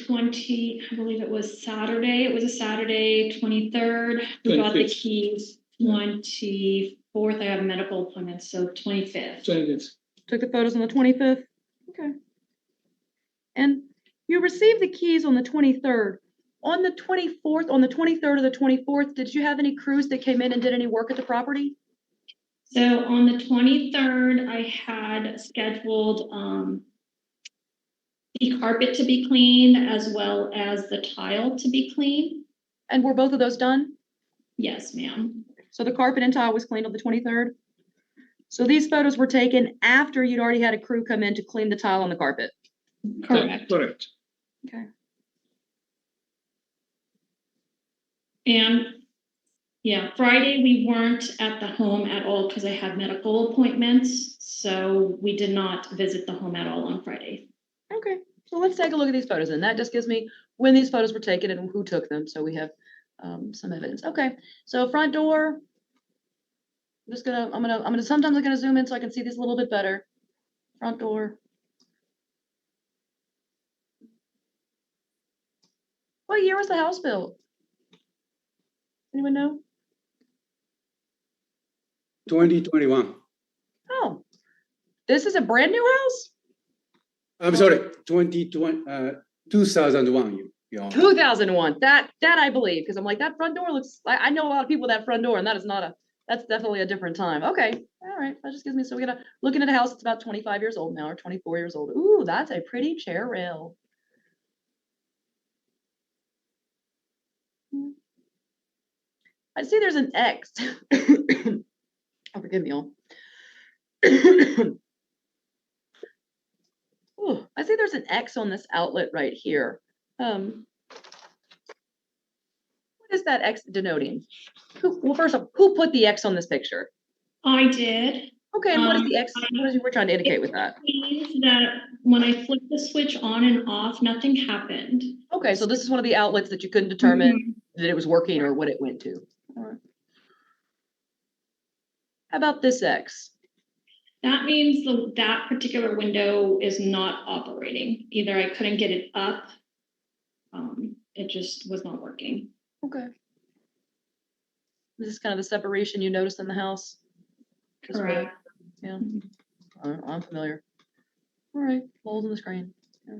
believe it was Saturday. It was a Saturday, 23rd. We got the 25th. keys, 24th. I have a medical appointment, so 25th. Took the photos on the 25th? Okay. And you received the keys on the 23rd. On the 24th, on the 23rd or the 24th, did you have any crews that came in and did any work at the property? So on the 23rd, I had scheduled the carpet to be cleaned as well as the tile to be cleaned. And were both of those done? Yes, ma'am. So the carpet and tile was cleaned on the 23rd? So these photos were taken after you'd already had a crew come in to clean the tile on the carpet? Correct. Correct. Okay. And yeah, Friday we weren't at the home at all because I had medical appointments. So we did not visit the home at all on Friday. Okay, so let's take a look at these photos, and that just gives me when these photos were taken and who took them, so we have some evidence. Okay, so front door. I'm gonna sometimes I'm gonna zoom in so I can see this a little bit better. Front door. What year was the house built? Anyone know? 2021. Oh, this is a brand new house? I'm sorry, 2001. You are. 2001. That I believe, because I'm like, that front door looks, I know a lot of people with that front door, and that is not that's definitely a different time. Okay, all right, that just gives me, so we're gonna looking at a house that's about 25 years old now, or 24 years old. Ooh, that's a pretty chair rail. I see there's an X. Oh, forgive me all. Ooh, I see there's an X on this outlet right here. What is that X denoting? Well, first off, who put the X on this picture? I did. Okay, and what is the X? What is you were trying to indicate with that? It means that when I flipped the switch on and off, nothing happened. Okay, so this is one of the outlets that you couldn't determine Mhm. that it was working or what it went to. All right. How about this X? That means that particular window is not operating. Either I couldn't get it up. It just was not working. Okay. This is kind of the separation you noticed in the house? This row? Correct. Yeah, I'm familiar. All right, holes in the screen. Yeah.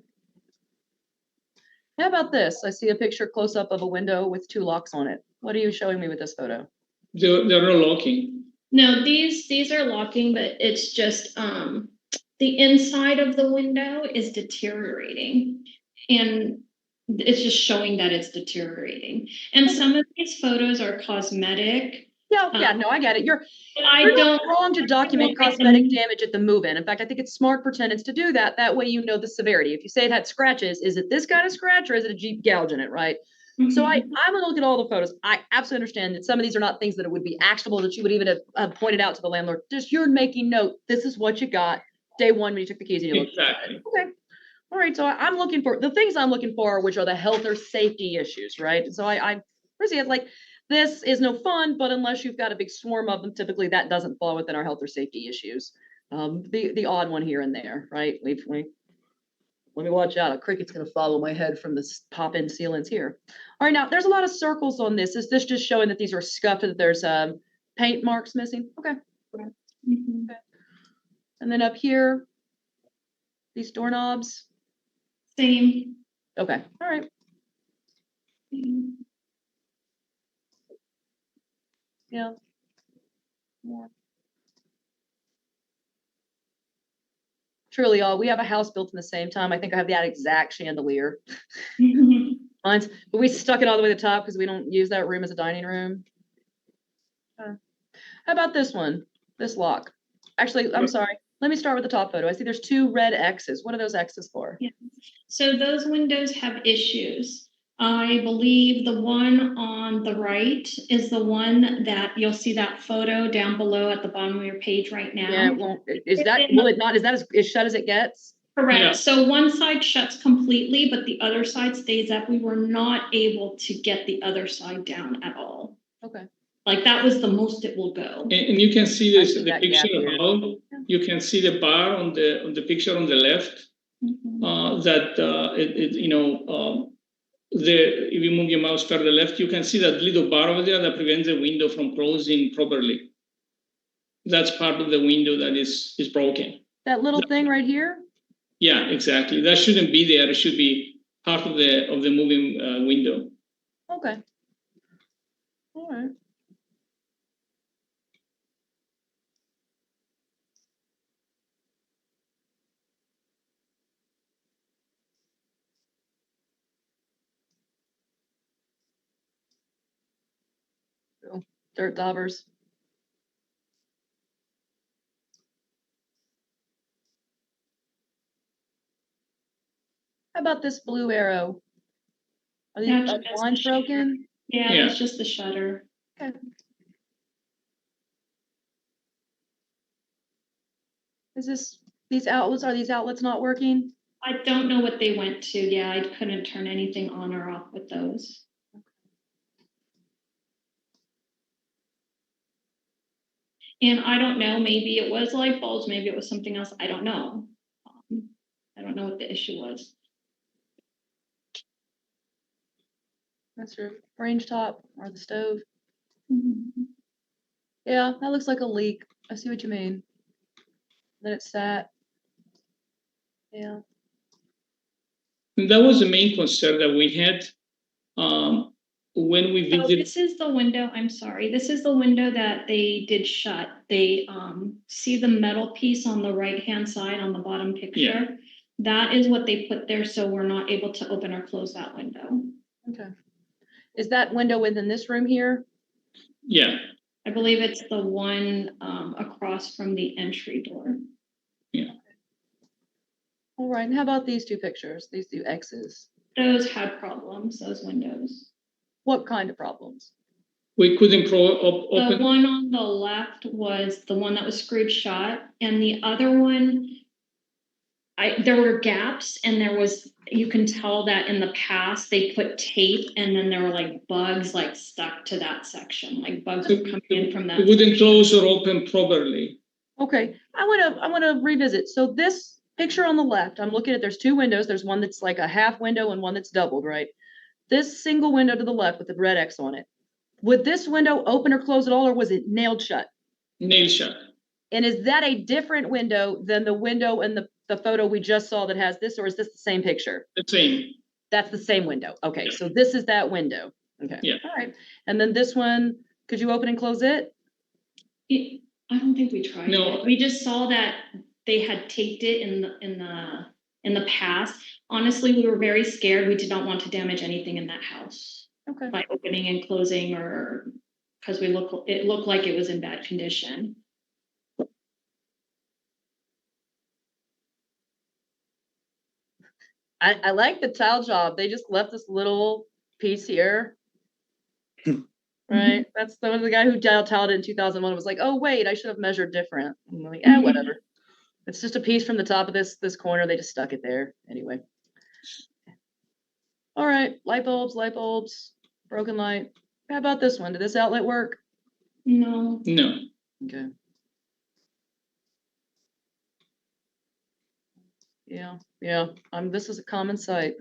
How about this? I see a picture close up of a window with 2 locks on it. What are you showing me with this photo? They're not locking. No, these are locking, but it's just the inside of the window is deteriorating. And it's just showing that it's deteriorating. And some of these photos are cosmetic. Yeah, no, I get it. You're I don't not wrong to document cosmetic damage at the move-in. In fact, I think it's smart for tenants to do that. That way you know the severity. If you say it had scratches, is it this kind of scratch or is it a Jeep gouge in it, right? So I'm gonna look at all the photos. I absolutely understand that some of these are not things that it would be actionable that you would even have pointed out to the landlord. Just you're making note. This is what you got day one when you took the keys and you looked at Exactly. it. Okay. All right. So I'm looking for the things I'm looking for, which are the health or safety issues, right? So I see it's like this is no fun, but unless you've got a big swarm of them, typically that doesn't fall within our health or safety issues. The odd one here and there, right? Let me watch out. A cricket's going to follow my head from this pop-in sealants here. All right, now there's a lot of circles on this. Is this just showing that these are scuffed, that there's paint marks missing? Okay. Mhm. Okay. And then up here, these doorknobs. Same. Okay. All right. Yeah. More. Truly, all we have a house built in the same time. I think I have that exact chandelier. Mine's, but we stuck it all the way to the top because we don't use that room as a dining room. How about this one? This lock. Actually, I'm sorry. Let me start with the top photo. I see there's 2 red X's. What are those X's for? Yeah. So those windows have issues. I believe the one on the right is the one that you'll see that photo down below at the bottom of your page right now. Yeah, it won't. Is that, will it not? Is that as shut as it gets? Correct. Yeah. So one side shuts completely, but the other side stays up. We were not able to get the other side down at all. Okay. Like that was the most it will go. And you can see I this see the that picture gap here. above. You can see the bar on the picture on the left. If you move your mouse further left, you can see that little bar over there that prevents the window from closing properly. That's part of the window that is broken. That little thing right here? Yeah, exactly. That shouldn't be there. It should be part of the moving window. Okay. All right. dirt daubers. How about this blue arrow? Are these That's are just blinds the shutter. broken? Yeah, Yeah. that's just the shutter. Okay. These outlets, are these outlets not working? I don't know what they went to. Yeah, I couldn't turn anything on or off with those. And I don't know, maybe it was light bulbs, maybe it was something else. I don't know. I don't know what the issue was. That's your range top or the stove. Mm-hmm. Yeah, that looks like a leak. I see what you mean. Then it sat. Yeah. That was the main concern that we had when we Oh, visited. this is the window, I'm sorry. This is the window that they did shut. They see the metal piece on the right-hand side on the bottom picture. Yeah. That is what they put there, so we're not able to open or close that window. Okay. Is that window within this room here? Yeah, I believe it's the one across from the entry door. All right. And how about these two pictures? These two X's. Those had problems, those windows. What kind of problems? we couldn't The open. one on the left was the one that was screwed shut, and the other one, there were gaps, and you can tell that in the past they put tape, and then there were like bugs like stuck to that section, like bugs were coming in from that. It wouldn't section. close or open properly. Okay. I want to revisit. So this picture on the left, I'm looking at, there's two windows. There's one that's like a half window and one that's doubled, right? This single window to the left with the red X on it. Would this window open or close at all, or was it nailed shut? Nail shut. And is that a different window than the window in the photo we just saw that has this, or is this the same picture? The same. That's the same window. Okay, Yeah. so this is that window. Okay. Yeah. All right. And then this one, could you open and close it? I don't think we tried. No. It. We just saw that they had taped it in the past. Honestly, we were very scared. We did not want to damage anything in that house Okay. by opening and closing, or because it looked like it was in bad condition. I like the tile job. They just left this little piece here. Right. That's the guy who tiled it in 2001 was like, oh wait, I should have measured different. I'm like, whatever. It's just a piece from the top of this corner. They just stuck it there anyway. All right, light bulbs, broken light. How about this one? Did this outlet work? No. No. Okay. Yeah. This is a common sight.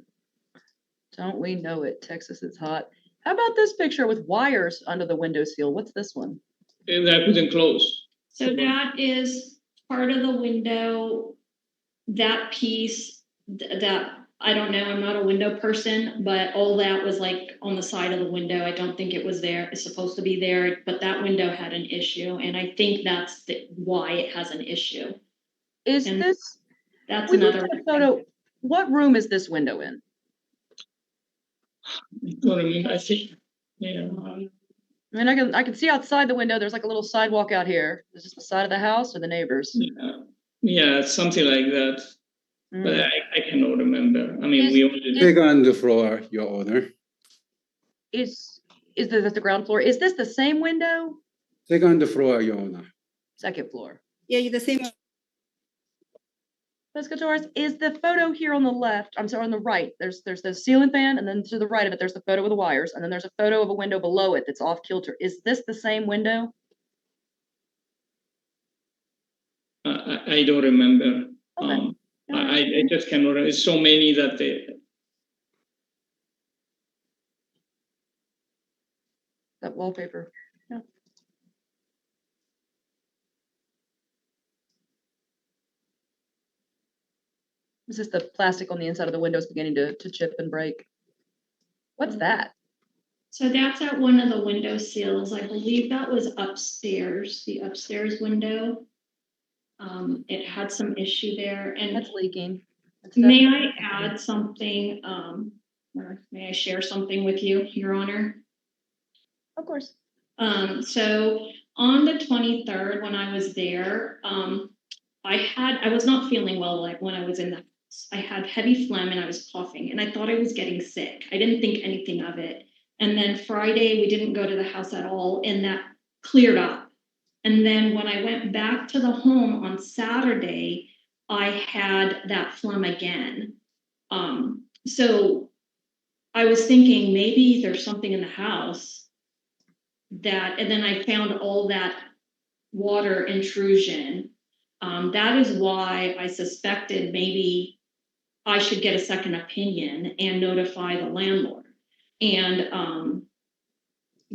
Don't we know it? Texas is hot. How about this picture with wires under the windowsill? What's this one? That couldn't close. So that is part of the window, that piece that, I don't know, I'm not a window person, but all that was like on the side of the window. I don't think it was there. It's supposed to be there, but that window had an issue. And I think that's why it has an issue. Is And this, that's when you another took a photo, what room is this window in? What I mean, I think, yeah. I mean, I can see outside the window, there's like a little sidewalk out here. Is this the side of the house or the neighbors? Yeah, something like that. But Mm. I cannot remember. I mean, we only Second floor, Your Honor. Is this the ground floor? Is this the same window? Second floor, Your Honor. Second floor. Yeah, you're the same. Ms. Torres, is the photo here on the left, I'm sorry, on the right, there's the ceiling fan, and then to the right of it, there's the photo with the wires, and then there's a photo of a window below it that's off kilter. Is this the same window? I don't remember. Okay. I just cannot remember. It's so many that That wallpaper. Yeah. Is this the plastic on the inside of the window is beginning to chip and break? What's that? So that's at one of the window sills. I believe that was upstairs, the upstairs window. It had some issue there, and That's leaking. That's may definitely I add something, or may I share something with you, Your Honor? Of course. So on the 23rd, when I was there, I was not feeling well like when I was in the house. I had heavy phlegm and I was coughing and I thought I was getting sick. I didn't think anything of it. And then Friday, we didn't go to the house at all and that cleared up. And then when I went back to the home on Saturday, I had that phlegm again. So I was thinking maybe there's something in the house and then I found all that water intrusion. That is why I suspected maybe I should get a second opinion and notify the landlord. And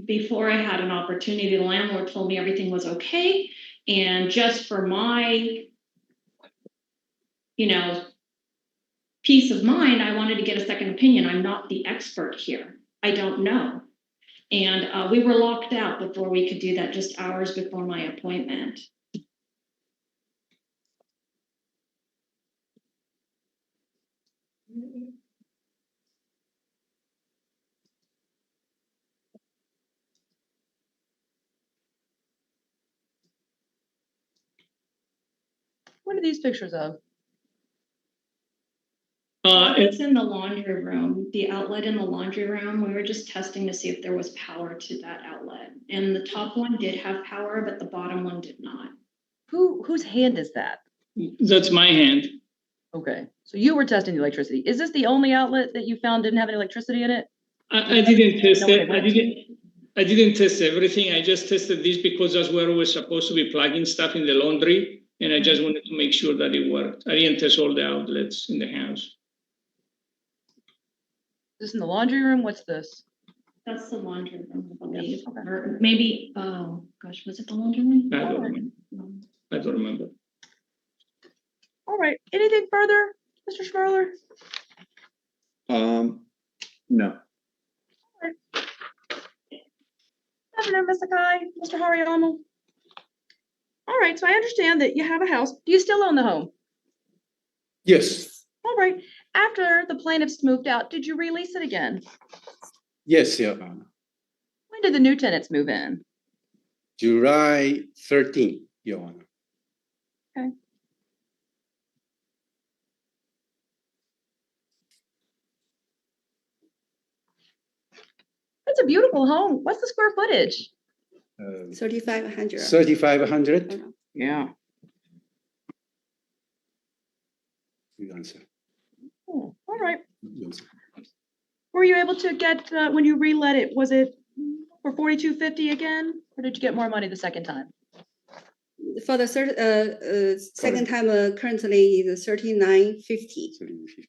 before I had an opportunity, the landlord told me everything was okay. And just for my, peace of mind, I wanted to get a second opinion. I'm not the expert here. I don't know. And we were locked out before we could do that, just hours before my appointment. What are these pictures of? It's in the laundry room, the outlet in the laundry room. We were just testing to see if there was power to that outlet. And the top one did have power, but the bottom one did not. Whose hand is that? That's my hand. Okay, so you were testing the electricity. Is this the only outlet that you found didn't have any electricity in it? I didn't test know what it. it went to? I didn't test everything. I just tested this because that's where we're supposed to be plugging stuff in the laundry. And I just wanted to make sure that it worked. I didn't test all the outlets in the house. Is this in the laundry room? What's this? That's the laundry room, I believe. Okay. Or maybe, oh gosh, was it the laundry room? I don't remember. All right, anything further, Mr. Schmerler? No. Afternoon, Ms. Sakai, Mr. Hariyama. All right, so I understand that you have a house. Do you still own the home? Yes, All right, after the plaintiffs moved out, did you release it again? yes, Your Honor. When did the new tenants move in? July 13, Your Honor. Okay. That's a beautiful home. What's the square footage? 3,500. 3,500. Yeah. You answer. Oh, all right. You answer. Were you able to get, when you relet it, was it for $4,250 again? Or did you get more money the second time? For the second time, currently is 3950. 350.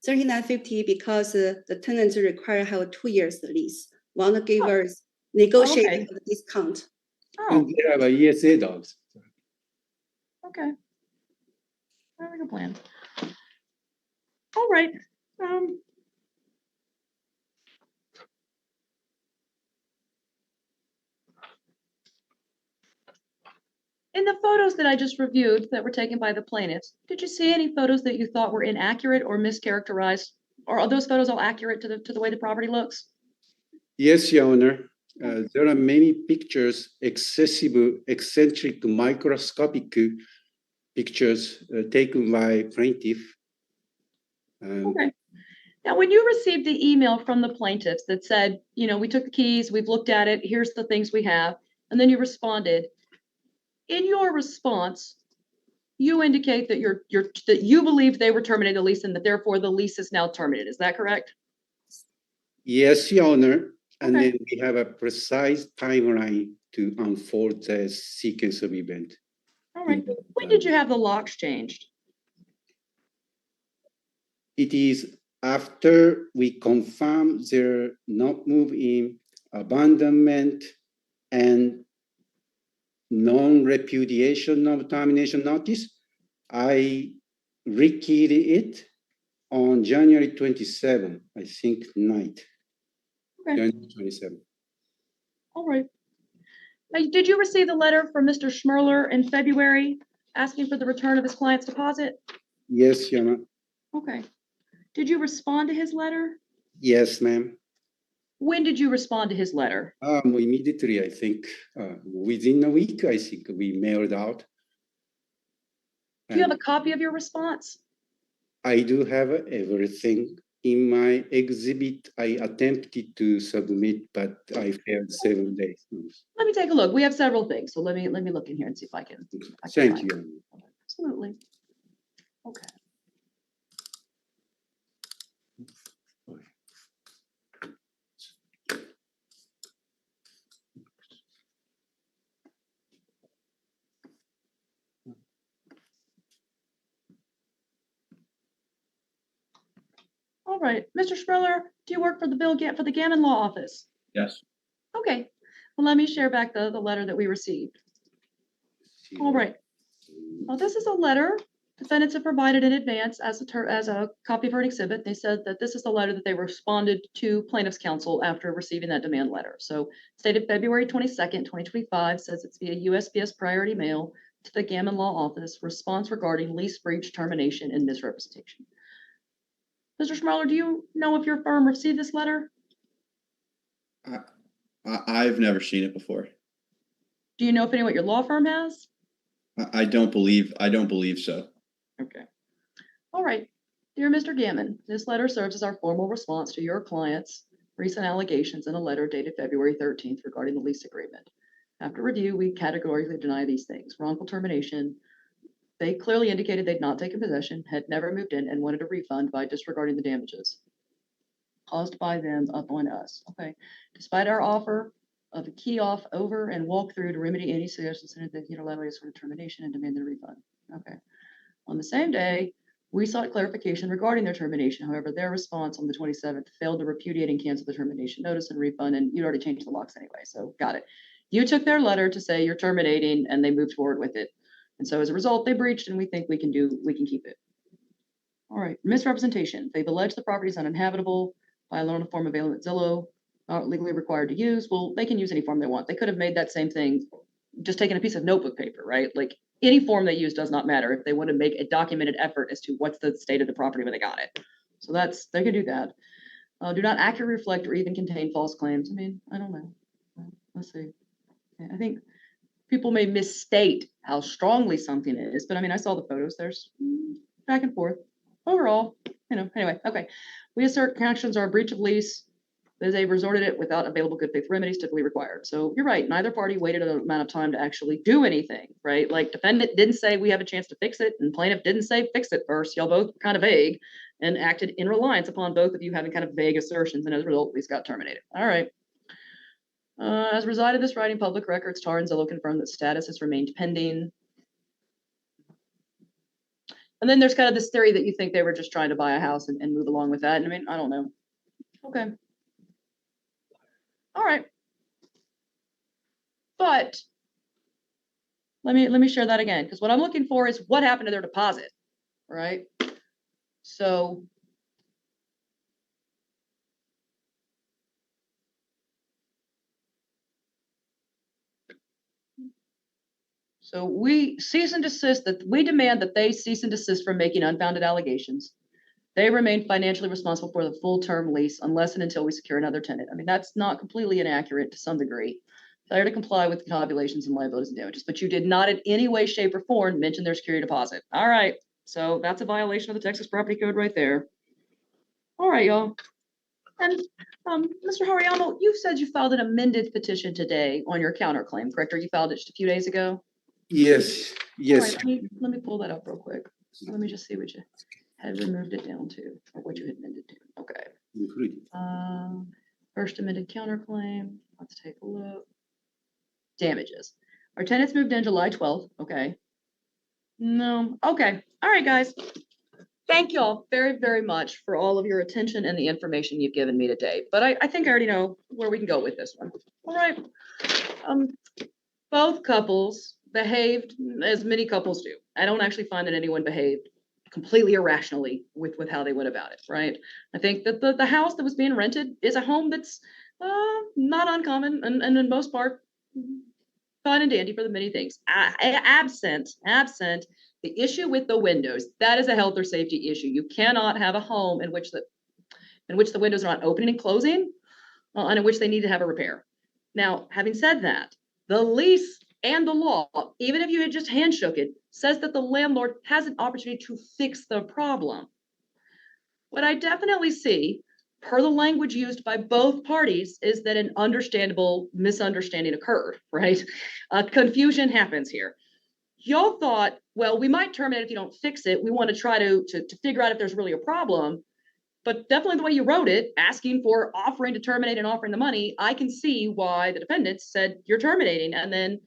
$39.50 because the tenants require have a 2 years lease. Want to give us negotiate okay. a discount. Oh, And they have a ESA dogs. okay. Very good plan. All right. In the photos that I just reviewed that were taken by the plaintiffs, did you see any photos that you thought were inaccurate or mischaracterized? Or are those photos all accurate to the way the property looks? Yes, Your Honor. There are many pictures, eccentric, microscopic pictures taken by plaintiff. Okay. Now, when you received the email from the plaintiffs that said, we took the keys, we've looked at it, here's the things we have, and then you responded, in your response, you indicate that that you believe they were terminating the lease and that therefore the lease is now terminated. Is that correct? Yes, Your Honor. And Okay. then we have a precise timeline to unfold the sequence of event. All right. When did you have the locks changed? It is after we confirm their not move-in, abandonment, and non-repudiation of termination notice. I rekeyed it on January 27, I think, night. Okay. January 27. All right. Now, did you receive the letter from Mr. Schmerler in February asking for the return of his client's deposit? Yes, Your Honor. Okay. Did you respond to his letter? Yes, ma'am. When did you respond to his letter? Immediately, I think, within a week, I think we mailed out. Do you have a And copy of your response? I do have everything in my exhibit. I attempted to submit, but I failed 7 days. Let me take a look. We have several things, so let me look in here and see if I can. Thank find it. you. Absolutely. Okay. All right, Mr. Spreller, do you work for the Gammon Law Office? Yes. Okay. Well, let me share back the letter that we received. All right. Well, this is a letter defendants have provided in advance as a copy for an exhibit. They said that this is the letter that they responded to plaintiff's counsel after receiving that demand letter. So stated February 22nd, 2025, says it's via USPS priority mail to the Gammon Law Office, response regarding lease breach, termination, and misrepresentation. Mr. Schmarler, do you know if your firm received this letter? I've never seen it before. Do you know if anyone at your law firm has? I don't believe so. Okay. All right. Dear Mr. Gammon, this letter serves as our formal response to your client's recent allegations in a letter dated February 13th regarding the lease agreement. After review, we categorically deny these things. Wrongful termination. They clearly indicated they'd not taken possession, had never moved in, and wanted a refund by disregarding the damages caused by them upon us. Okay. Despite our offer of a key off over and walk through to remedy any suggestions that unilaterally sort of termination and demand a refund. Okay. On the same day, we sought clarification regarding their termination. However, their response on the 27th failed to repudiate and cancel the termination notice and refund, and you'd already changed the locks anyway, so got it. You took their letter to say you're terminating, and they moved forward with it. And so as a result, they breached, and we think we can keep it. All right, misrepresentation. They've alleged the property is uninhabitable by a loan of form available at Zillow, not legally required to use. Well, they can use any form they want. They could have made that same thing, just taking a piece of notebook paper, right? Like any form they use does not matter if they want to make a documented effort as to what's the state of the property when they got it. So they can do that. Do not accurately reflect or even contain false claims. I mean, I don't know. Let's see. Okay, I think people may misstate how strongly something is, but I mean, I saw the photos. There's back and forth. Overall, anyway, okay. We assert actions are a breach of lease as they resorted it without available good faith remedies typically required. So you're right. Neither party waited an amount of time to actually do anything, right? Like defendant didn't say we have a chance to fix it, and plaintiff didn't say fix it first. Y'all both were kind of vague and acted in reliance upon both of you having kind of vague assertions, and as a result, lease got terminated. All right. As a result of this writing, public records, Tar and Zillow confirmed that status has remained pending. And then there's kind of this theory that you think they were just trying to buy a house and move along with that. And I mean, I don't know. Okay. All right. But let me share that again, because what I'm looking for is what happened to their deposit, right? So we cease and desist that we demand that they cease and desist from making unfounded allegations. They remain financially responsible for the full term lease unless and until we secure another tenant. I mean, that's not completely inaccurate to some degree. Failure to comply with calculations and liabilities and damages, but you did not in any way, shape, or form mention their security deposit. All right, so that's a violation of the Texas Property Code right there. All right, y'all. And Mr. Hariyama, you said you filed an amended petition today on your counterclaim, correct? Or you filed it just a few days ago? Yes, yes. All right, let me pull that up real quick. Let me just see what you had removed it down to, or what you had amended to. Okay. Including. First amended counterclaim. Let's take a look. Damages. Our tenants moved in July 12th. Okay. No. Okay. All right, guys. Thank you all very, very much for all of your attention and the information you've given me today. But I think I already know where we can go with this one. All right. Both couples behaved as many couples do. I don't actually find that anyone behaved completely irrationally with how they went about it, right? I think that the house that was being rented is a home that's not uncommon and in most part fine and dandy for the many things. Absent The issue with the windows, that is a health or safety issue. You cannot have a home in which the windows are not opening and closing, and in which they need to have a repair. Now, having said that, the lease and the law, even if you had just handshook it, says that the landlord has an opportunity to fix the problem. What I definitely see, per the language used by both parties, is that an understandable misunderstanding occurred, right? Confusion happens here. Y'all thought, well, we might terminate if you don't fix it. We want to try to figure out if there's really a problem. But definitely the way you wrote it, asking for offering to terminate and offering the money, I can see why the defendants said you're terminating. And then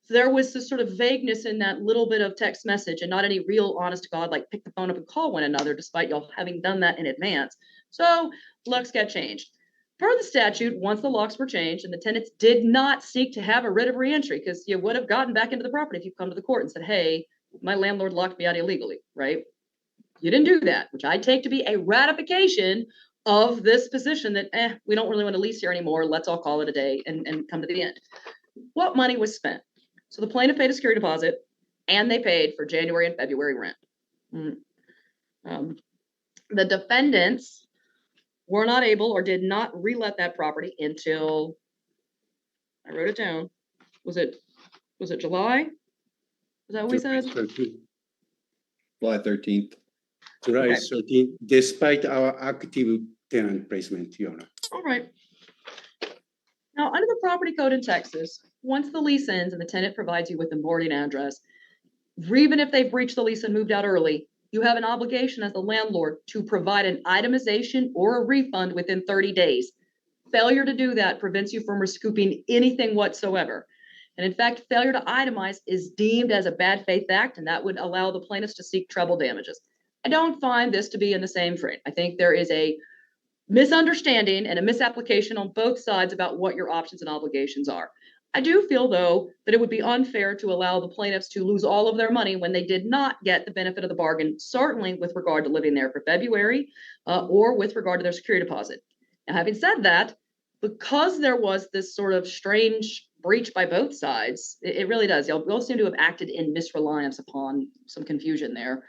there was this sort of vagueness in that little bit of text message and not any real honest to God, like pick the phone up and call one another, despite y'all having done that in advance. So locks got changed. Per the statute, once the locks were changed and the tenants did not seek to have a writ of reentry, because you would have gotten back into the property if you come to the court and said, hey, my landlord locked me out illegally, right? You didn't do that, which I take to be a ratification of this position that, we don't really want to lease here anymore. Let's all call it a day and come to the end. What money was spent? So the plaintiff paid a security deposit and they paid for January and February rent. The defendants were not able or did not relet that property until, I wrote it down. Was it July? Is that what we said? July 13th. July Okay. 13, despite our active tenant placement, Your Honor. All right. Now, under the property code in Texas, once the lease ends and the tenant provides you with a boarding address, even if they've breached the lease and moved out early, you have an obligation as the landlord to provide an itemization or a refund within 30 days. Failure to do that prevents you from recouping anything whatsoever. And in fact, failure to itemize is deemed as a bad faith act, and that would allow the plaintiffs to seek treble damages. I don't find this to be in the same frame. I think there is a misunderstanding and a misapplication on both sides about what your options and obligations are. I do feel, though, that it would be unfair to allow the plaintiffs to lose all of their money when they did not get the benefit of the bargain, certainly with regard to living there for February or with regard to their security deposit. Now, having said that, because there was this sort of strange breach by both sides, it really does. Y'all seem to have acted in misreliance upon some confusion there.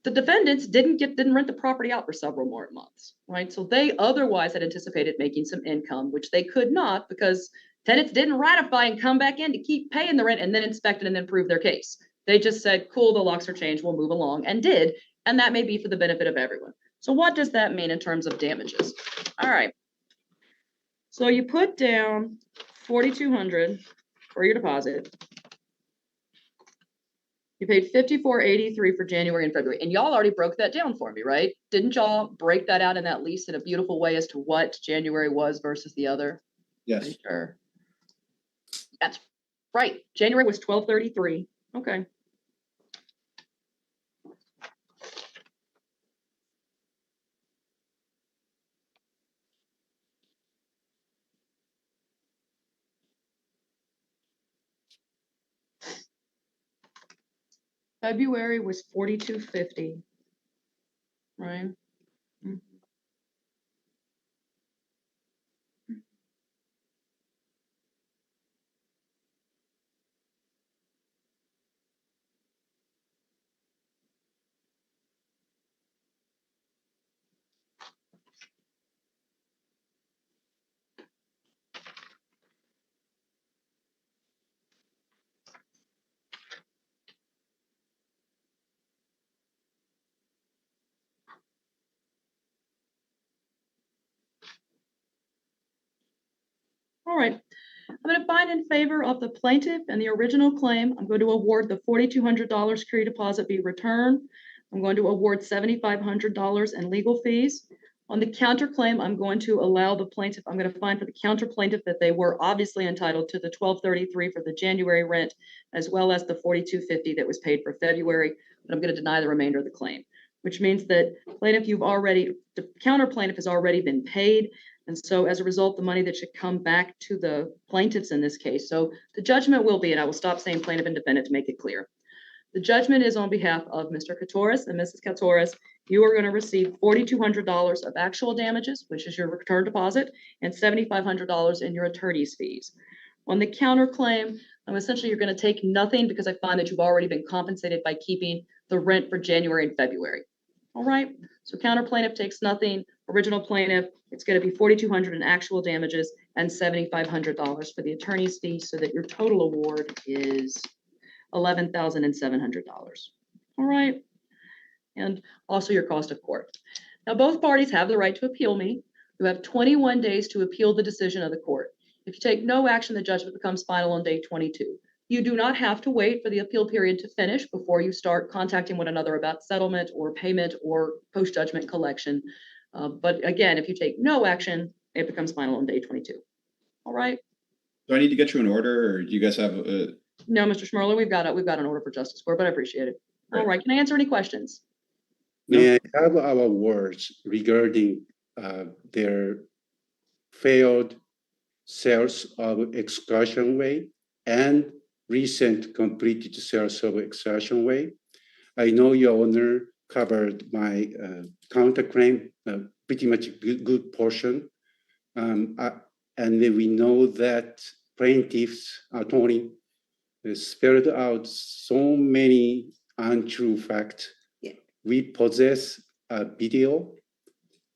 The defendants didn't rent the property out for several more months, right? So they otherwise had anticipated making some income, which they could not because tenants didn't ratify and come back in to keep paying the rent and then inspect it and then prove their case. They just said, cool, the locks are changed, we'll move along, and did. And that may be for the benefit of everyone. So what does that mean in terms of damages? All right. So you put down $4,200 for your deposit. You paid $54.83 for January and February, and y'all already broke that down for me, right? Didn't y'all break that out in that lease in a beautiful way as to what January was versus the other? Yes. Sure. That's right. January was $12.33. Okay. February was $42.50, right? Mhm. All right. I'm going to find in favor of the plaintiff and the original claim. I'm going to award the $4,200 security deposit be returned. I'm going to award $7,500 in legal fees. On the counterclaim, I'm going to allow the plaintiff, I'm going to find for the counter plaintiff that they were obviously entitled to the $12.33 for the January rent, as well as the $42.50 that was paid for February, but I'm going to deny the remainder of the claim, which means that plaintiff, the counter plaintiff has already been paid. And so as a result, the money that should come back to the plaintiffs in this case. So the judgment will be, and I will stop saying plaintiff and defendant to make it clear. The judgment is on behalf of Mr. Katoris and Mrs. Katoris. You are going to receive $4,200 of actual damages, which is your return deposit, and $7,500 in your attorney's fees. On the counterclaim, Essentially, you're going to take nothing because I find that you've already been compensated by keeping the rent for January and February. All right, so counter plaintiff takes nothing. Original plaintiff, it's going to be $4,200 in actual damages and $7,500 for the attorney's fee, so that your total award is $11,700. All right, and also your cost of court. Now, both parties have the right to appeal me. You have 21 days to appeal the decision of the court. If you take no action, the judgment becomes final on day 22. You do not have to wait for the appeal period to finish before you start contacting one another about settlement or payment or post-judgment collection. But again, if you take no action, it becomes final on day 22. All right. Do I need to get you an order, or do you guys have No, Mr. Schmerler, we've got an order for justice court, but I appreciate it. All right. Can I answer any questions? May I have our words regarding their failed sales of excursion way and recent completed sales of excursion way? I know your Honor covered my counterclaim, pretty much a good portion. And we know that plaintiff's attorney spelled out so many untrue facts. Yeah. We possess a video,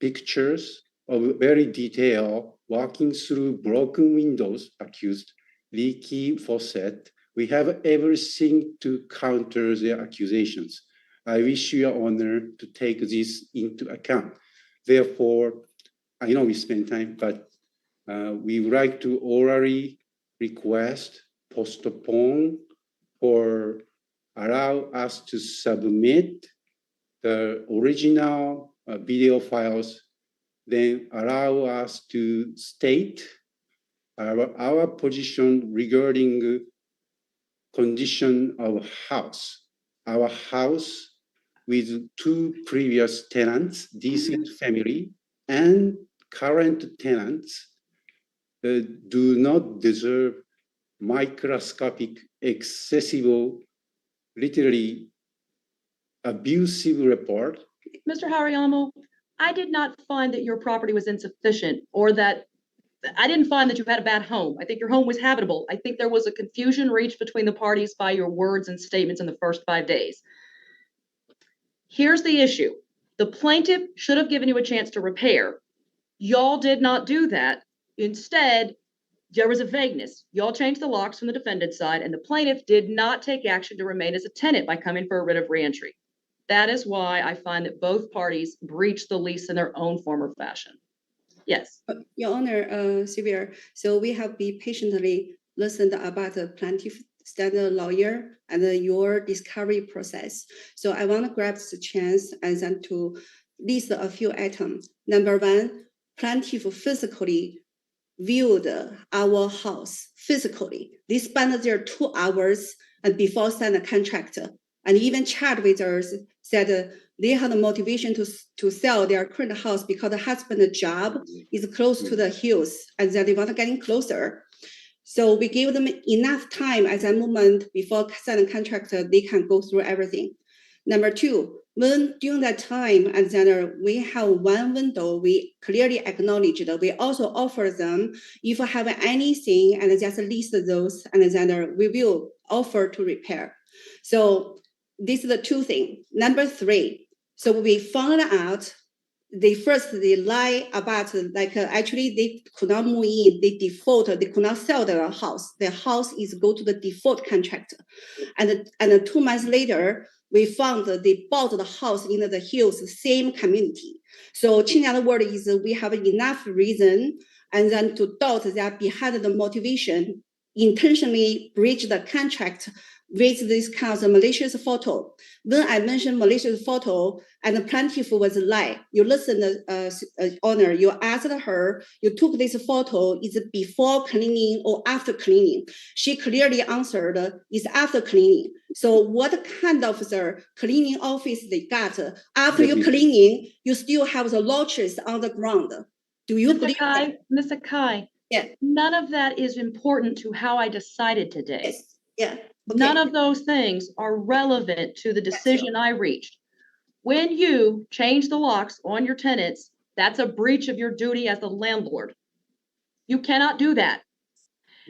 pictures of very detailed walking through broken windows, accused, leaky faucet. We have everything to counter their accusations. I wish your Honor to take this into account. Therefore, I know we spend time, but we would like to orally request, postpone, or allow us to submit the original video files, then allow us to state our position regarding condition of house. Our house with 2 previous tenants, decent family, and current tenants do not deserve microscopic, excessive, literally abusive report. Mr. Hariyama, I did not find that your property was insufficient, or that I didn't find that you had a bad home. I think your home was habitable. I think there was a confusion reached between the parties by your words and statements in the first 5 days. Here's the issue. The plaintiff should have given you a chance to repair. Y'all did not do that. Instead, there was a vagueness. Y'all changed the locks from the defendant's side, and the plaintiff did not take action to remain as a tenant by coming for a writ of reentry. That is why I find that both parties breached the lease in their own form or fashion. Yes. Your Honor, Sylvia, so we have been patiently listened about the plaintiff standard lawyer and your discovery process. So I want to grab the chance and then to list a few items. Number one, plaintiff physically viewed our house physically. They spent their 2 hours and before sign a contract, and even chat with us, said they had the motivation to sell their current house because the husband's job is close to the hills and that they want to get in closer. So we gave them enough time at that moment before signing a contract, they can go through everything. Number two, when during that time, and then we have one window, we clearly acknowledge that we also offer them, if you have anything, and just list those, and then we will offer to repair. So these are the 2 things. Number 3, so we found out they lie about, actually they could not move in, they default, they could not sell their house. Their house is go to the default contract. And 2 months later, we found that they bought the house in the hills, same community. So in other words, is we have enough reason and then to doubt that behind the motivation, intentionally breach the contract with this kind of malicious photo. When I mentioned malicious photo and the plaintiff was lie, you listened, Honor, you asked her, you took this photo, is it before cleaning or after cleaning? She clearly answered, it's after cleaning. So what kind of the cleaning office they got? After you cleaning, you still have the loaches on the ground. Do you believe that? Ms. Akai, Yeah. none of that is important to how I decided today. Yes. Yeah. Okay. None of those things are relevant to the decision I reached. When you change the locks on your tenants, that's a breach of your duty as the landlord. You cannot do that.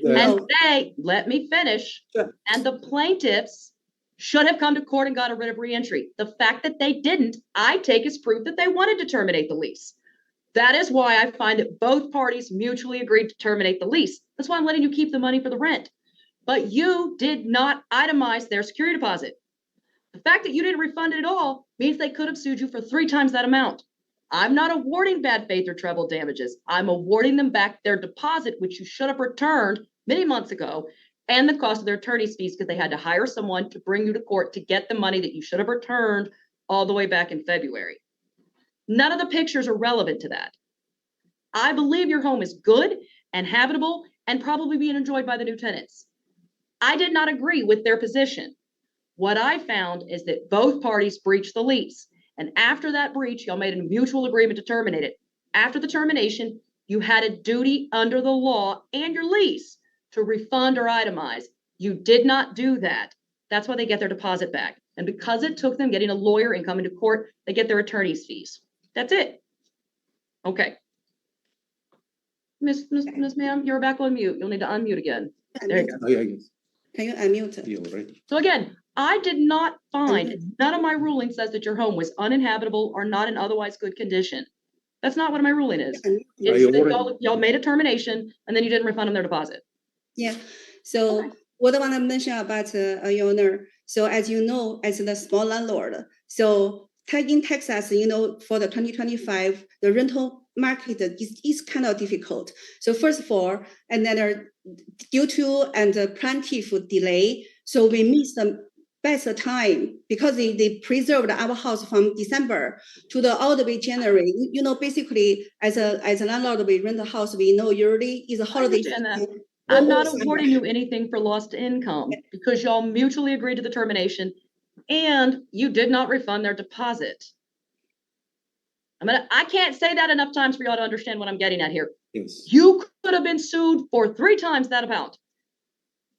And they, let me finish, Sure. and the plaintiffs should have come to court and got a writ of reentry. The fact that they didn't, I take as proof that they wanted to terminate the lease. That is why I find that both parties mutually agreed to terminate the lease. That's why I'm letting you keep the money for the rent. But you did not itemize their security deposit. The fact that you didn't refund it at all means they could have sued you for 3 times that amount. I'm not awarding bad faith or treble damages. I'm awarding them back their deposit, which you should have returned many months ago, and the cost of their attorney's fees because they had to hire someone to bring you to court to get the money that you should have returned all the way back in February. None of the pictures are relevant to that. I believe your home is good and habitable and probably being enjoyed by the new tenants. I did not agree with their position. What I found is that both parties breached the lease. And after that breach, y'all made a mutual agreement to terminate it. After the termination, you had a duty under the law and your lease to refund or itemize. You did not do that. That's why they get their deposit back. And because it took them getting a lawyer and coming to court, they get their attorney's fees. That's it. Okay. Miss Ma'am, you're back on mute. You'll need to unmute again. There you go. Oh, yeah, yes. Can you unmute? You already. So again, I did not find, none of my ruling says that your home was uninhabitable or not in otherwise good condition. That's not what my ruling is. It's that y'all made a termination and then you didn't refund them their deposit. Yeah. So Okay. what I want to mention about your owner. So as you know, as the small landlord, so in Texas, for the 2025, the rental market is kind of difficult. So first of all, and then due to the plaintiff delay, so we missed the best time because they preserved our house from December to the all the way January. Basically as a landlord, we rent the house. We know usually is a holiday understand that. season. I'm not awarding you anything for lost income because y'all mutually agreed to the termination and you did not refund their deposit. I can't say that enough times for y'all to understand what I'm getting at here. Yes. You could have been sued for 3 times that amount.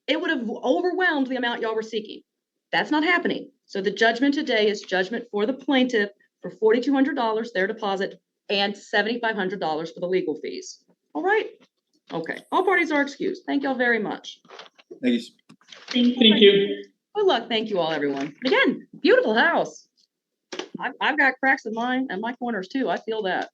It would have overwhelmed the amount y'all were seeking. That's not happening. So the judgment today is judgment for the plaintiff for $4,200, their deposit, and $7,500 for the legal fees. All right. Okay. All parties are excused. Thank y'all very much. Thank you. Thank you. Good luck. Thank you all, everyone. Again, beautiful house. I've got cracks in mine and my corners too. I feel that.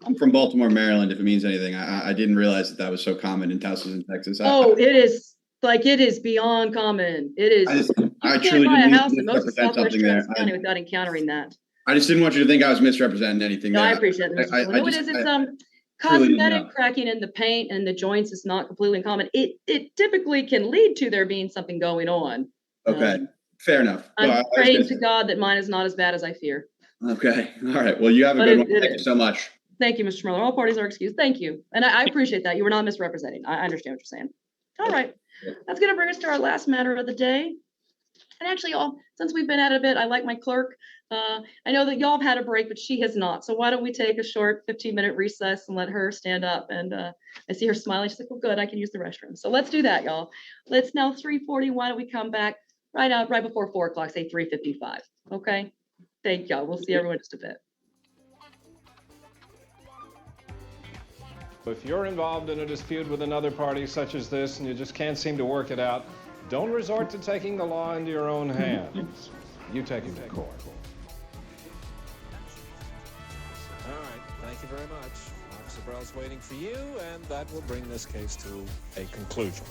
I'm from Baltimore, Maryland, if it means anything. I didn't realize that was so common in houses in Texas. It is it is beyond common. It is. I You truly can't buy a didn't house in most of misrepresent Southwest something there. Travis County without encountering that. I just didn't want you to think I was misrepresenting anything. No, there. I appreciate it. I No, it is. It's truly didn't cosmetic know. cracking in the paint and the joints is not completely uncommon. It typically can lead to there being something going on. Okay, fair enough. I'm praying to God that mine is not as bad as I fear. Okay, all right. Well, you have a good one. Thank you so much. Thank you, Mr. Schmirler. All parties are excused. Thank you. And I appreciate that. You were not misrepresenting. I understand what you're saying. All right. That's going to bring us to our last matter of the day. And actually, y'all, since we've been at it a bit, I like my clerk. I know that y'all have had a break, but she has not. So why don't we take a short 15-minute recess and let her stand up? And I see her smiling. She's like, well, good, I can use the restroom. So let's do that, y'all. Let's now 3:40. Why don't we come back right before 4 o'clock, say 3:55. Okay. Thank y'all. We'll see everyone in just a bit. If you're involved in a dispute with another party such as this and you just can't seem to work it out, don't resort to taking the law into your own hands. You take it to court. All right, thank you very much. Officer Burrell's waiting for you, and that will bring this case to a conclusion.